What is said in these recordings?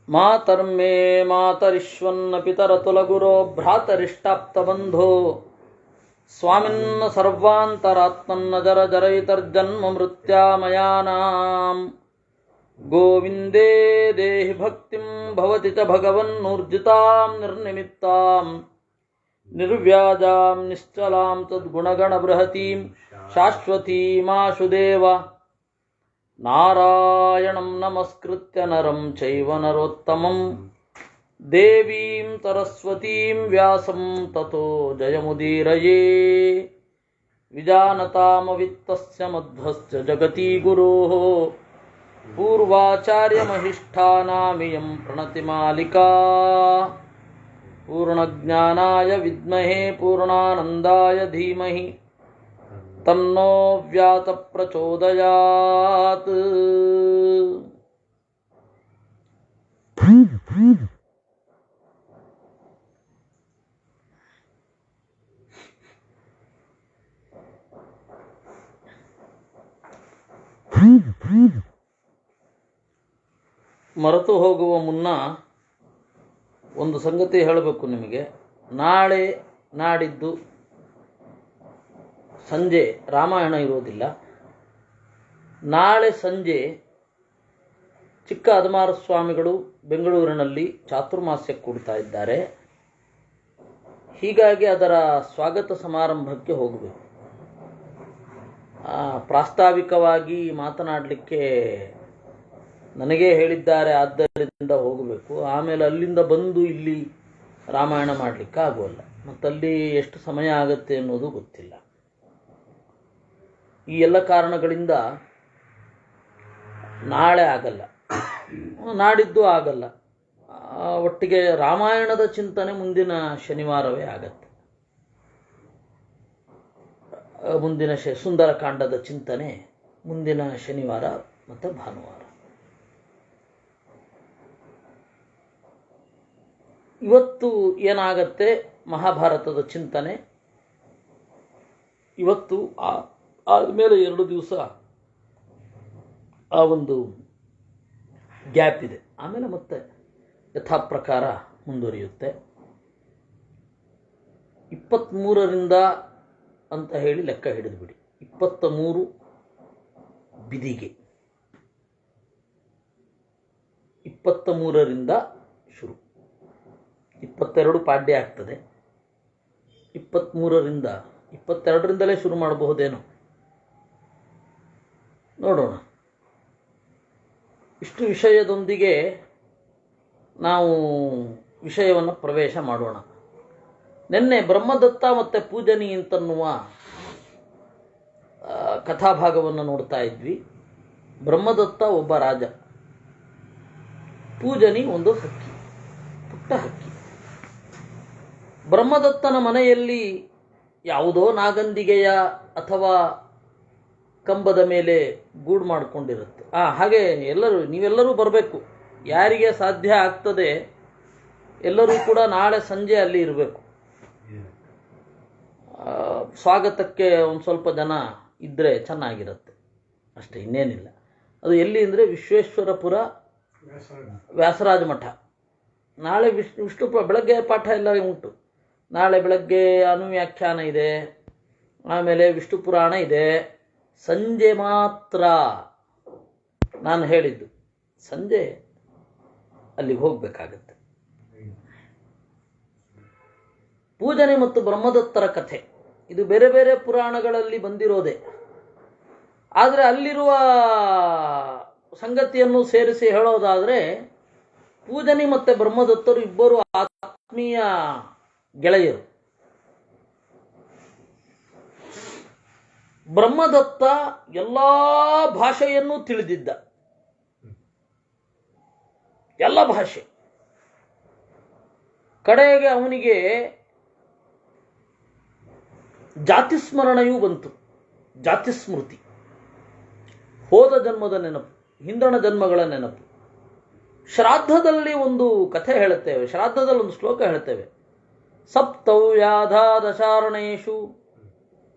ಮಾತರ್ಮೇ ಮಾತರಿಶ್ವನ್ನ ಪಿತರತುಲಗುರೋ ಭ್ರಾತರಿಷ್ಟಾಪ್ತಬಂಧೋ ಸ್ವಾಮಿನ್ನ ಸರ್ವಾಂತರಾತ್ಮನ್ನ ಜರ ಜರಯಿತರ್ಜನ್ಮ ಮೃತ್ಯಾಮಯಾನಾಂ ಗೋವಿಂದೇ ದೇಹಿ ಭಕ್ತಿಂ ಭವತಿ ಚ ಭಗವನ್ನೂರ್ಜಿತಾಂ ನಿರ್ನಿಮಿತ್ತಾಂ ನಿರ್ವ್ಯಾಜಾಂ ನಿಶ್ಚಲಾಂ ತದ್ಗುಣಗಣಬೃಹತೀಂ ಶಾಶ್ವತೀಮಾಶುದೇವ ನಾರಾಯಣಂ ನಮಸ್ಕೃತ್ಯ ನರಂ ಚೈವ ನರೋತ್ತಮಂ ದೇವೀಂ ಸರಸ್ವತೀಂ ವ್ಯಾಸಂ ತತೋ ಜಯಮುದೀರಯೇ ವಿಜಾನತಾಮವಿತ್ತಸ್ಯ ಮಧ್ವಸ್ಯ ಜಗತಿ ಗುರೋಃ ಪೂರ್ವಾಚಾರ್ಯಮಹಿಷ್ಠಾನಾಮಿಯಂ ಪ್ರಣತಿಮಾಲಿಕಾ ಪೂರ್ಣಜ್ಞಾನಾಯ ವಿದ್ಮಹೇ ಪೂರ್ಣಾನಂದಾಯ ಧೀಮಹಿ ತನ್ನೋ ವ್ಯಾತ ಪ್ರಚೋದಯಾತ್. ಮರೆತು ಹೋಗುವ ಮುನ್ನ ಒಂದು ಸಂಗತಿ ಹೇಳಬೇಕು ನಿಮಗೆ. ನಾಳೆ ನಾಡಿದ್ದು ಸಂಜೆ ರಾಮಾಯಣ ಇರೋದಿಲ್ಲ. ನಾಳೆ ಸಂಜೆ ಚಿಕ್ಕ ಅದಮಾರ ಸ್ವಾಮಿಗಳು ಬೆಂಗಳೂರಿನಲ್ಲಿ ಚಾತುರ್ಮಾಸ್ಯಕ್ಕೆ ಕೊಡ್ತಾ ಇದ್ದಾರೆ. ಹೀಗಾಗಿ ಅದರ ಸ್ವಾಗತ ಸಮಾರಂಭಕ್ಕೆ ಹೋಗಬೇಕು. ಪ್ರಾಸ್ತಾವಿಕವಾಗಿ ಮಾತನಾಡಲಿಕ್ಕೆ ನನಗೇ ಹೇಳಿದ್ದಾರೆ, ಆದ್ದರಿಂದ ಹೋಗಬೇಕು. ಆಮೇಲೆ ಅಲ್ಲಿಂದ ಬಂದು ಇಲ್ಲಿ ರಾಮಾಯಣ ಮಾಡಲಿಕ್ಕೆ ಆಗೋಲ್ಲ. ಮತ್ತಲ್ಲಿ ಎಷ್ಟು ಸಮಯ ಆಗುತ್ತೆ ಅನ್ನೋದು ಗೊತ್ತಿಲ್ಲ. ಈ ಎಲ್ಲ ಕಾರಣಗಳಿಂದ ನಾಳೆ ಆಗಲ್ಲ, ನಾಡಿದ್ದು ಆಗಲ್ಲ. ಒಟ್ಟಿಗೆ ರಾಮಾಯಣದ ಚಿಂತನೆ ಮುಂದಿನ ಶನಿವಾರವೇ ಆಗತ್ತೆ. ಮುಂದಿನ ಸುಂದರಕಾಂಡದ ಚಿಂತನೆ ಮುಂದಿನ ಶನಿವಾರ ಮತ್ತು ಭಾನುವಾರ. ಇವತ್ತು ಏನಾಗತ್ತೆ ಮಹಾಭಾರತದ ಚಿಂತನೆ. ಇವತ್ತು ಆದಮೇಲೆ 2 ದಿವಸ ಆ ಒಂದು ಗ್ಯಾಪ್ ಇದೆ. ಆಮೇಲೆ ಮತ್ತೆ ಯಥಾ ಪ್ರಕಾರ ಮುಂದುವರಿಯುತ್ತೆ. 23ರಿಂದ ಅಂತ ಹೇಳಿ ಲೆಕ್ಕ ಹಿಡಿದು ಬಿಡಿ. 23 ಬಿದಿಗೆ, 23ರಿಂದ ಶುರು. 22 ಪಾಡ್ಯ ಆಗ್ತದೆ. 23ರಿಂದ 22ರಿಂದಲೇ ಶುರು ಮಾಡಬಹುದೇನೋ, ನೋಡೋಣ. ಇಷ್ಟು ವಿಷಯದೊಂದಿಗೆ ನಾವು ವಿಷಯವನ್ನು ಪ್ರವೇಶ ಮಾಡೋಣ. ನಿನ್ನೆ ಬ್ರಹ್ಮದತ್ತ ಮತ್ತು ಪೂಜನಿ ಅಂತನ್ನುವ ಕಥಾಭಾಗವನ್ನು ನೋಡ್ತಾ ಇದ್ವಿ. ಬ್ರಹ್ಮದತ್ತ ಒಬ್ಬ ರಾಜ, ಪೂಜನಿ ಒಂದು ಹಕ್ಕಿ, ಪುಟ್ಟ ಹಕ್ಕಿ. ಬ್ರಹ್ಮದತ್ತನ ಮನೆಯಲ್ಲಿ ಯಾವುದೋ ನಾಗಂದಿಗೆಯ ಅಥವಾ ಕಂಬದ ಮೇಲೆ ಗೂಡು ಮಾಡಿಕೊಂಡಿರುತ್ತೆ. ಹಾಗೆ ನೀವೆಲ್ಲರೂ ಬರಬೇಕು. ಯಾರಿಗೆ ಸಾಧ್ಯ ಆಗ್ತದೆ ಎಲ್ಲರೂ ಕೂಡ ನಾಳೆ ಸಂಜೆ ಅಲ್ಲಿ ಇರಬೇಕು. ಸ್ವಾಗತಕ್ಕೆ ಒಂದು ಸ್ವಲ್ಪ ಜನ ಇದ್ದರೆ ಚೆನ್ನಾಗಿರುತ್ತೆ ಅಷ್ಟೇ, ಇನ್ನೇನಿಲ್ಲ. ಅದು ಎಲ್ಲಿ ಅಂದರೆ ವಿಶ್ವೇಶ್ವರಪುರ ವ್ಯಾಸರಾಜ ಮಠ. ನಾಳೆ ವಿಷ್ಣು ಬೆಳಗ್ಗೆ ಪಾಠ ಎಲ್ಲ ಉಂಟು. ನಾಳೆ ಬೆಳಗ್ಗೆ ಅನುವ್ಯಾಖ್ಯಾನ ಇದೆ, ಆಮೇಲೆ ವಿಷ್ಣು ಪುರಾಣ ಇದೆ. ಸಂಜೆ ಮಾತ್ರ ನಾನು ಹೇಳಿದ್ದು, ಸಂಜೆ ಅಲ್ಲಿಗೆ ಹೋಗಬೇಕಾಗತ್ತೆ. ಪೂಜನೆ ಮತ್ತು ಬ್ರಹ್ಮದತ್ತರ ಕಥೆ ಇದು ಬೇರೆ ಬೇರೆ ಪುರಾಣಗಳಲ್ಲಿ ಬಂದಿರೋದೆ. ಆದರೆ ಅಲ್ಲಿರುವ ಸಂಗತಿಯನ್ನು ಸೇರಿಸಿ ಹೇಳೋದಾದರೆ, ಪೂಜನಿ ಮತ್ತು ಬ್ರಹ್ಮದತ್ತರು ಇಬ್ಬರು ಆತ್ಮೀಯ ಗೆಳೆಯರು. ಬ್ರಹ್ಮದತ್ತ ಎಲ್ಲ ಭಾಷೆಯನ್ನು ತಿಳಿದಿದ್ದ, ಎಲ್ಲ ಭಾಷೆ. ಕಡೆಗೆ ಅವನಿಗೆ ಜಾತಿಸ್ಮರಣೆಯೂ ಬಂತು, ಜಾತಿಸ್ಮೃತಿ. ಹೋದ ಜನ್ಮದ ನೆನಪು, ಹಿಂದಣ ಜನ್ಮಗಳ ನೆನಪು. ಶ್ರಾದ್ದದಲ್ಲಿ ಒಂದು ಕಥೆ ಹೇಳುತ್ತೇವೆ, ಶ್ರಾದ್ದದಲ್ಲಿ ಒಂದು ಶ್ಲೋಕ ಹೇಳ್ತೇವೆ. ಸಪ್ತೌ ವ್ಯಾಧಾದಶಾರಣೇಶು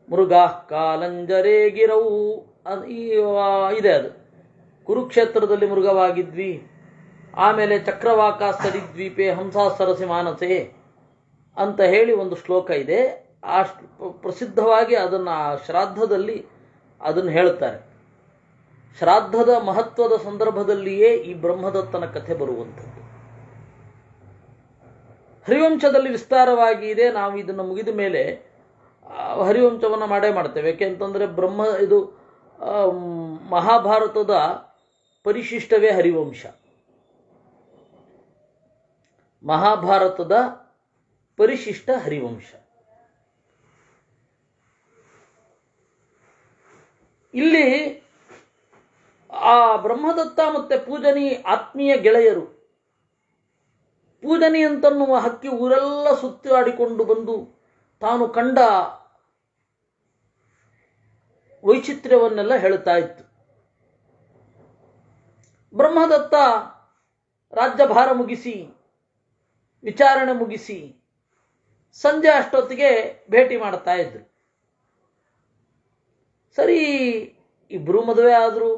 ಮೃಗಾ ಕಾಲಂಜರೇ ಗಿರೌ. ಇದೆ ಅದು. ಕುರುಕ್ಷೇತ್ರದಲ್ಲಿ ಮೃಗವಾಗಿದ್ವಿ, ಆಮೇಲೆ ಚಕ್ರವಾಕ ಸರಿದ್ವೀಪೆ ಹಂಸಾಸರಸಿ ಮಾನಸೆ ಅಂತ ಹೇಳಿ ಒಂದು ಶ್ಲೋಕ ಇದೆ. ಆ ಪ್ರಸಿದ್ಧವಾಗಿ ಅದನ್ನು ಶ್ರಾದ್ದದಲ್ಲಿ ಅದನ್ನು ಹೇಳ್ತಾರೆ. ಶ್ರಾದ್ದದ ಮಹತ್ವದ ಸಂದರ್ಭದಲ್ಲಿಯೇ ಈ ಬ್ರಹ್ಮದತ್ತನ ಕಥೆ ಬರುವಂಥದ್ದು. ಹರಿವಂಶದಲ್ಲಿ ವಿಸ್ತಾರವಾಗಿ ಇದೆ. ನಾವು ಇದನ್ನು ಮುಗಿದ ಮೇಲೆ ಹರಿವಂಶವನ್ನು ಮಾಡೇ ಮಾಡ್ತೇವೆ. ಯಾಕೆಂತಂದರೆ ಇದು ಮಹಾಭಾರತದ ಪರಿಶಿಷ್ಟವೇ ಹರಿವಂಶ. ಮಹಾಭಾರತದ ಪರಿಶಿಷ್ಟ ಹರಿವಂಶ. ಇಲ್ಲಿ ಆ ಬ್ರಹ್ಮದತ್ತ ಮತ್ತೆ ಪೂಜನಿ ಆತ್ಮೀಯ ಗೆಳೆಯರು. ಪೂಜನಿ ಅಂತನ್ನುವ ಹಕ್ಕಿ ಊರೆಲ್ಲ ಸುತ್ತಾಡಿಕೊಂಡು ಬಂದು ತಾನು ಕಂಡ ವೈಚಿತ್ರ್ಯವನ್ನೆಲ್ಲ ಹೇಳ್ತಾ ಇತ್ತು. ಬ್ರಹ್ಮದತ್ತ ರಾಜ್ಯಭಾರ ಮುಗಿಸಿ ವಿಚಾರಣೆ ಮುಗಿಸಿ ಸಂಜೆ ಅಷ್ಟೊತ್ತಿಗೆ ಭೇಟಿ ಮಾಡ್ತಾ ಇದ್ರು. ಸರಿ, ಇಬ್ಬರು ಮದುವೆ ಆದರು.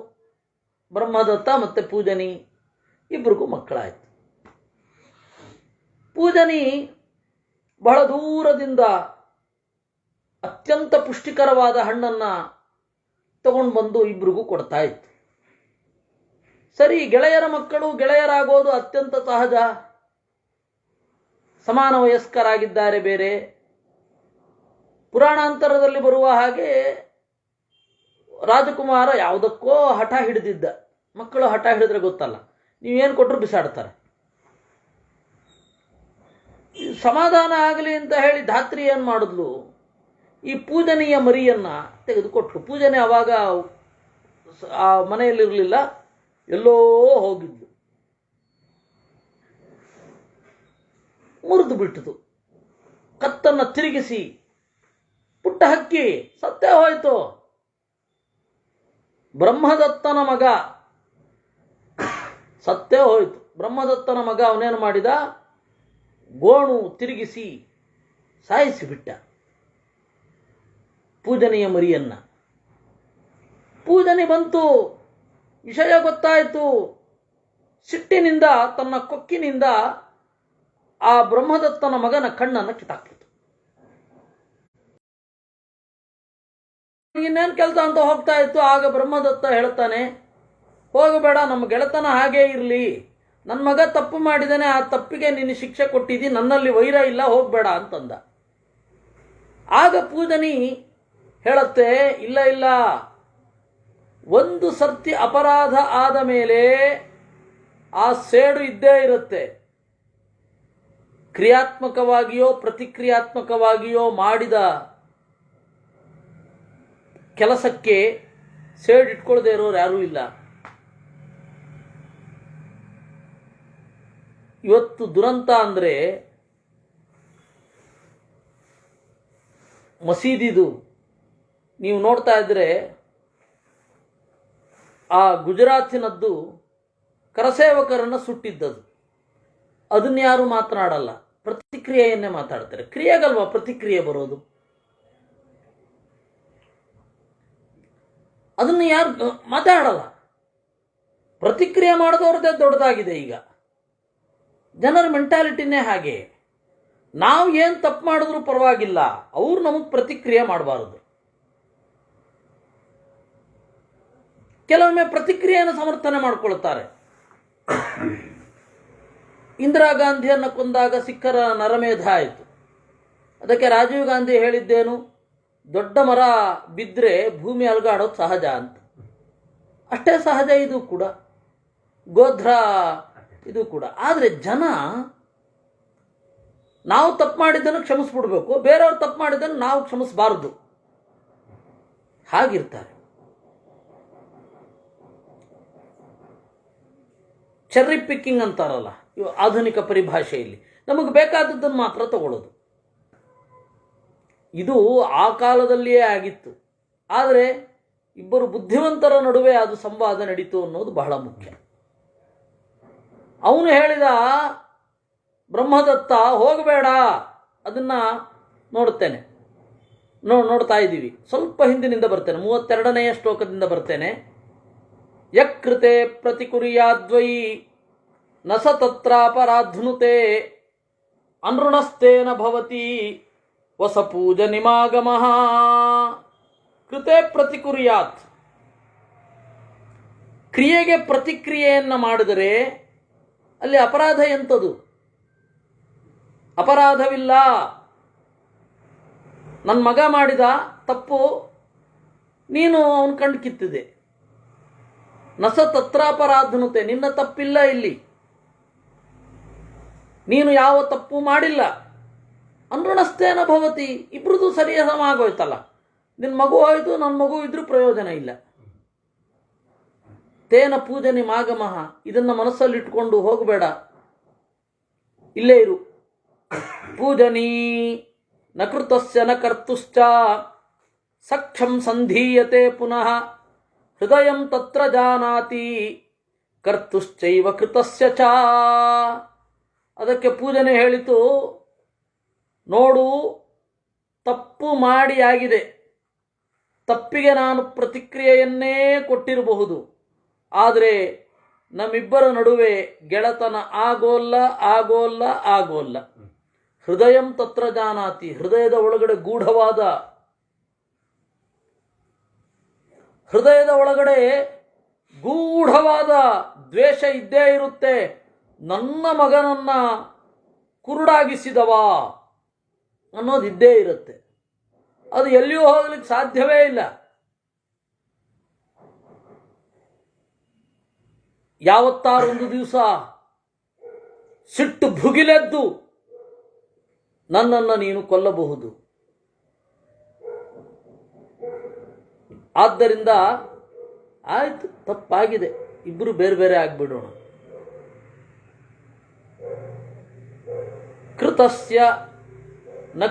ಬ್ರಹ್ಮದತ್ತ ಮತ್ತೆ ಪೂಜನಿ ಇಬ್ಬರಿಗೂ ಮಕ್ಕಳಾಯಿತು. ಪೂಜನಿ ಬಹಳ ದೂರದಿಂದ ಅತ್ಯಂತ ಪುಷ್ಟಿಕರವಾದ ಹಣ್ಣನ್ನು ತಗೊಂಡು ಬಂದು ಇಬ್ಬರಿಗೂ ಕೊಡ್ತಾ ಇತ್ತು. ಸರಿ, ಗೆಳೆಯರ ಮಕ್ಕಳು ಗೆಳೆಯರಾಗೋದು ಅತ್ಯಂತ ಸಹಜ. ಸಮಾನ ವಯಸ್ಕರಾಗಿದ್ದಾರೆ. ಬೇರೆ ಪುರಾಣಾಂತರದಲ್ಲಿ ಬರುವ ಹಾಗೆ ರಾಜಕುಮಾರ ಯಾವುದಕ್ಕೋ ಹಠ ಹಿಡಿದಿದ್ದ. ಮಕ್ಕಳು ಹಠ ಹಿಡಿದ್ರೆ ಗೊತ್ತಲ್ಲ, ನೀವೇನು ಕೊಟ್ಟರು ಬಿಸಾಡ್ತಾರೆ. ಸಮಾಧಾನ ಆಗಲಿ ಅಂತ ಹೇಳಿ ಧಾತ್ರಿ ಏನು ಮಾಡಿದ್ಲು, ಈ ಪೂಜನೆಯ ಮರಿಯನ್ನ ತೆಗೆದುಕೊಟ್ಲು. ಪೂಜನೆ ಅವಾಗ ಆ ಮನೆಯಲ್ಲಿರಲಿಲ್ಲ, ಎಲ್ಲೋ ಹೋಗಿದ್ಲು. ಮುರಿದು ಬಿಟ್ಟಿತು. ಕತ್ತನ್ನು ತಿರುಗಿಸಿ ಪುಟ್ಟ ಹಕ್ಕಿ ಸತ್ತೇ ಹೋಯಿತು. ಬ್ರಹ್ಮದತ್ತನ ಮಗ ಸತ್ತೇ ಹೋಯಿತು. ಬ್ರಹ್ಮದತ್ತನ ಮಗ ಅವನೇನು ಮಾಡಿದ, ಗೋಣು ತಿರುಗಿಸಿ ಸಾಯಿಸಿಬಿಟ್ಟ ಪೂಜನೆಯ ಮರಿಯನ್ನ. ಪೂಜನೆ ಬಂತು, ವಿಷಯ ಗೊತ್ತಾಯಿತು. ಸಿಟ್ಟಿನಿಂದ ತನ್ನ ಕೊಕ್ಕಿನಿಂದ ಆ ಬ್ರಹ್ಮದತ್ತನ ಮಗನ ಕಣ್ಣನ್ನು ಕಿತ್ತಾಕ್ಬಿಟ್ಟು, ಇನ್ನೇನು ಕೆಲಸ ಅಂತ ಹೋಗ್ತಾ ಇತ್ತು. ಆಗ ಬ್ರಹ್ಮದತ್ತ ಹೇಳ್ತಾನೆ, ಹೋಗಬೇಡ, ನಮ್ಮ ಗೆಳೆತನ ಹಾಗೇ ಇರಲಿ. ನನ್ನ ಮಗ ತಪ್ಪು ಮಾಡಿದಾನೆ, ಆ ತಪ್ಪಿಗೆ ನೀನು ಶಿಕ್ಷೆ ಕೊಟ್ಟಿದ್ದಿ, ನನ್ನಲ್ಲಿ ವೈರ ಇಲ್ಲ, ಹೋಗಬೇಡ ಅಂತಂದ. ಆಗ ಪೂಜನಿ ಹೇಳತ್ತೆ, ಇಲ್ಲ ಇಲ್ಲ, ಒಂದು ಸರ್ತಿ ಅಪರಾಧ ಆದ ಮೇಲೆ ಆ ಸೇಡು ಇದ್ದೇ ಇರುತ್ತೆ. ಕ್ರಿಯಾತ್ಮಕವಾಗಿಯೋ ಪ್ರತಿಕ್ರಿಯಾತ್ಮಕವಾಗಿಯೋ ಮಾಡಿದ ಕೆಲಸಕ್ಕೆ ಸೇಡಿಟ್ಕೊಳ್ಳದೆ ಇರೋರು ಯಾರೂ ಇಲ್ಲ. ಇವತ್ತು ದುರಂತ ಅಂದರೆ ಮಸೀದಿದು ನೀವು ನೋಡ್ತಾ ಇದ್ರೆ, ಆ ಗುಜರಾತಿನದ್ದು ಕರಸೇವಕರನ್ನು ಸುಟ್ಟಿದ್ದದು. ಅದನ್ನ ಯಾರು ಮಾತನಾಡಲ್ಲ, ಪ್ರತಿಕ್ರಿಯೆಯನ್ನೇ ಮಾತಾಡ್ತಾರೆ. ಕ್ರಿಯೆಗಲ್ವಾ ಪ್ರತಿಕ್ರಿಯೆ ಬರೋದು? ಅದನ್ನು ಯಾರು ಮಾತಾಡಲ್ಲ. ಪ್ರತಿಕ್ರಿಯೆ ಮಾಡಿದವ್ರದ್ದೇ ದೊಡ್ಡದಾಗಿದೆ. ಈಗ ಜನರ ಮೆಂಟಾಲಿಟಿನೇ ಹಾಗೆ. ನಾವು ಏನು ತಪ್ಪು ಮಾಡಿದ್ರೂ ಪರವಾಗಿಲ್ಲ, ಅವ್ರು ನಮಗೆ ಪ್ರತಿಕ್ರಿಯೆ ಮಾಡಬಾರದು. ಕೆಲವೊಮ್ಮೆ ಪ್ರತಿಕ್ರಿಯೆಯನ್ನು ಸಮರ್ಥನೆ ಮಾಡಿಕೊಳ್ತಾರೆ. ಇಂದಿರಾ ಗಾಂಧಿಯನ್ನು ಕೊಂದಾಗ ಸಿಖ್ಖರ ನರಮೇಧ ಆಯಿತು. ಅದಕ್ಕೆ ರಾಜೀವ್ ಗಾಂಧಿ ಹೇಳಿದ್ದೇನು, ದೊಡ್ಡ ಮರ ಬಿದ್ದರೆ ಭೂಮಿ ಅಲುಗಾಡೋದು ಸಹಜ ಅಂತ. ಅಷ್ಟೇ ಸಹಜ ಇದು ಕೂಡ, ಗೋಧ್ರಾ ಇದು ಕೂಡ. ಆದರೆ ಜನ ನಾವು ತಪ್ಪು ಮಾಡಿದ್ದನ್ನು ಕ್ಷಮಿಸ್ಬಿಡ್ಬೇಕು, ಬೇರೆಯವ್ರು ತಪ್ಪು ಮಾಡಿದ್ದನ್ನು ನಾವು ಕ್ಷಮಿಸಬಾರದು, ಹಾಗಿರ್ತಾರೆ. ಚೆರ್ರಿ ಪಿಕ್ಕಿಂಗ್ ಅಂತಾರಲ್ಲ ಇವು ಆಧುನಿಕ ಪರಿಭಾಷೆಯಲ್ಲಿ, ನಮಗೆ ಬೇಕಾದದ್ದನ್ನು ಮಾತ್ರ ತಗೊಳ್ಳೋದು. ಇದು ಆ ಕಾಲದಲ್ಲಿಯೇ ಆಗಿತ್ತು. ಆದರೆ ಇಬ್ಬರು ಬುದ್ಧಿವಂತರ ನಡುವೆ ಅದು ಸಂವಾದ ನಡೀತು ಅನ್ನೋದು ಬಹಳ ಮುಖ್ಯ. ಅವನು ಹೇಳಿದ, ಬ್ರಹ್ಮದತ್ತ ಹೋಗಬೇಡ, ಅದನ್ನು ನೋಡ್ತೇನೆ, ನೋಡ್ತಾ ಇದ್ದೀವಿ. ಸ್ವಲ್ಪ ಹಿಂದಿನಿಂದ ಬರ್ತೇನೆ, 32ನೆಯ ಶ್ಲೋಕದಿಂದ ಬರ್ತೇನೆ. ಯಕೃತೆ ಪ್ರತಿಕುರ್ಯಾದ್ವೈ ನ ಸ ತತ್ರಾಪರಾಧ್ನುತೆ ಅನೃಣಸ್ತೇನ ಭವತಿ ವಸ ಪೂಜನಿಮಾಗಮಃ ಕೃತೆ ಪ್ರತಿಕುರ್ಯಾತ್. ಕ್ರಿಯೆಗೆ ಪ್ರತಿಕ್ರಿಯೆಯನ್ನು ಮಾಡಿದರೆ ಅಲ್ಲಿ ಅಪರಾಧ ಎಂಥದು? ಅಪರಾಧವಿಲ್ಲ. ನನ್ನ ಮಗ ಮಾಡಿದ ತಪ್ಪು, ನೀನು ಅವನ ಕಣ್ಣು ಕಿತ್ತಿದೆ. ನಸ ತತ್ರಾಪರಾಧನುತೆ, ನಿನ್ನ ತಪ್ಪಿಲ್ಲ ಇಲ್ಲಿ, ನೀನು ಯಾವ ತಪ್ಪು ಮಾಡಿಲ್ಲ. ಅನೃಣಸ್ತೇನ ಭವತಿ, ಇಬ್ರದು ಸರಿಯಾದ ಆಗೋಯ್ತಲ್ಲ. ನಿನ್ನ ಮಗು ಹೋಯ್ತು, ನನ್ನ ಮಗು ಇದ್ರೂ ಪ್ರಯೋಜನ ಇಲ್ಲ. ತೇನ ಪೂಜನೆ ಮಾಗಮಃ, ಇದನ್ನು ಮನಸ್ಸಲ್ಲಿಟ್ಕೊಂಡು ಹೋಗಬೇಡ, ಇಲ್ಲೇ ಇರು. ಪೂಜನೀ ನ ಕೃತಸ್ಯ ನ ಕರ್ತುಶ್ಚ ಸಕ್ಷಂ ಸಂಧೀಯತೆ ಪುನಃ ಹೃದಯಂ ತತ್ರ ಜಾನಾತಿ ಕರ್ತುಶ್ಚೈವ ಕೃತಸ್ಯ ಚ. ಅದಕ್ಕೆ ಪೂಜನೆ ಹೇಳಿತು, ನೋಡು, ತಪ್ಪು ಮಾಡಿ ಆಗಿದೆ, ತಪ್ಪಿಗೆ ನಾನು ಪ್ರತಿಕ್ರಿಯೆಯನ್ನೇ ಕೊಟ್ಟಿರಬಹುದು, ಆದರೆ ನಮ್ಮಿಬ್ಬರ ನಡುವೆ ಗೆಳೆತನ ಆಗೋಲ್ಲ. ಹೃದಯಂ ತತ್ರ ಜಾನಾತಿ, ಹೃದಯದ ಒಳಗಡೆ ಗೂಢವಾದ ದ್ವೇಷ ಇದ್ದೇ ಇರುತ್ತೆ. ನನ್ನ ಮಗನನ್ನ ಕುರುಡಾಗಿಸಿದವ ಅನ್ನೋದಿದ್ದೇ ಇರುತ್ತೆ. ಅದು ಎಲ್ಲಿಯೂ ಹೋಗ್ಲಿಕ್ಕೆ ಸಾಧ್ಯವೇ ಇಲ್ಲ. ಯಾವತ್ತಾರೊಂದು ದಿವಸ ಸಿಟ್ಟು ಭುಗಿಲೆದ್ದು ನನ್ನನ್ನು ನೀನು ಕೊಲ್ಲಬಹುದು. ಆದ್ದರಿಂದ ಆಯ್ತು, ತಪ್ಪಾಗಿದೆ, ಇಬ್ಬರು ಬೇರೆ ಬೇರೆ ಆಗ್ಬಿಡೋಣ. ಕೃತಸ್ಯ ನ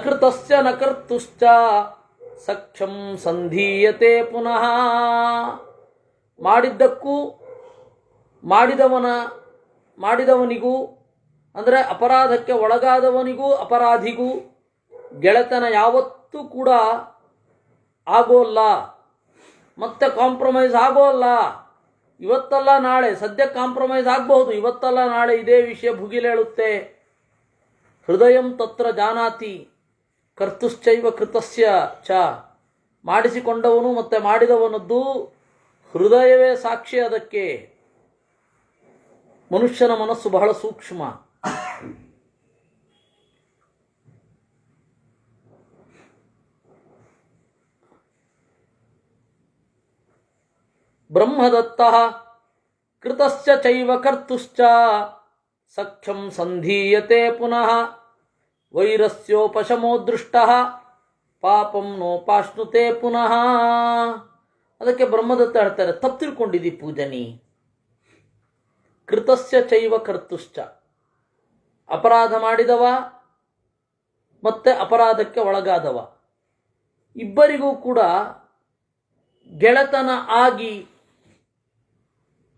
ಕರ್ತುಶ್ಚ ಸಕ್ಷಂ ಸಂಧೀಯತೆ ಪುನಃ. ಮಾಡಿದ್ದಕ್ಕೂ ಮಾಡಿದವನಿಗೂ ಅಂದರೆ ಅಪರಾಧಕ್ಕೆ ಒಳಗಾದವನಿಗೂ ಅಪರಾಧಿಗೂ ಗೆಳೆತನ ಯಾವತ್ತೂ ಕೂಡ ಆಗೋಲ್ಲ, ಮತ್ತೆ ಕಾಂಪ್ರಮೈಸ್ ಆಗೋಲ್ಲ. ಇವತ್ತಲ್ಲ ನಾಳೆ, ಸದ್ಯ ಕಾಂಪ್ರಮೈಸ್ ಆಗಬಹುದು, ಇವತ್ತಲ್ಲ ನಾಳೆ ಇದೇ ವಿಷಯ ಭುಗಿಲೇಳುತ್ತೆ. ಹೃದಯಂ ತತ್ರ ಜಾನಾತಿ ಕರ್ತುಶ್ಚೈವ ಕೃತಸ್ಯ ಚ. ಮಾಡಿಸಿಕೊಂಡವನು ಮತ್ತೆ ಮಾಡಿದವನದ್ದು ಹೃದಯವೇ ಸಾಕ್ಷಿ. ಅದಕ್ಕೆ ಮನುಷ್ಯನ ಮನಸ್ಸು ಬಹಳ ಸೂಕ್ಷ್ಮ. ಬ್ರಹ್ಮದತ್ತಃ ಕೃತಸ್ಯ ಚೈವ ಕರ್ತುಶ್ಚ ಸಖ್ಯಂ ಸಂಧೀಯತೆ ಪುನಃ ವೈರಸ್ಯೋಪಶಮೋ ದೃಷ್ಟಃ ಪಾಪಂ ನೋಪಾಶ್ನುತೆ ಪುನಃ. ಅದಕ್ಕೆ ಬ್ರಹ್ಮದತ್ತ ಹೇಳ್ತಾರೆ, ತಪ್ಪು ತಿಳ್ಕೊಂಡಿದ್ದಿ ಪೂಜನಿ. ಕೃತಸ್ಯ ಚೈವ ಕರ್ತುಶ್ಚ, ಅಪರಾಧ ಮಾಡಿದವ ಮತ್ತೆ ಅಪರಾಧಕ್ಕೆ ಒಳಗಾದವ ಇಬ್ಬರಿಗೂ ಕೂಡ ಗೆಳೆತನ ಆಗಿ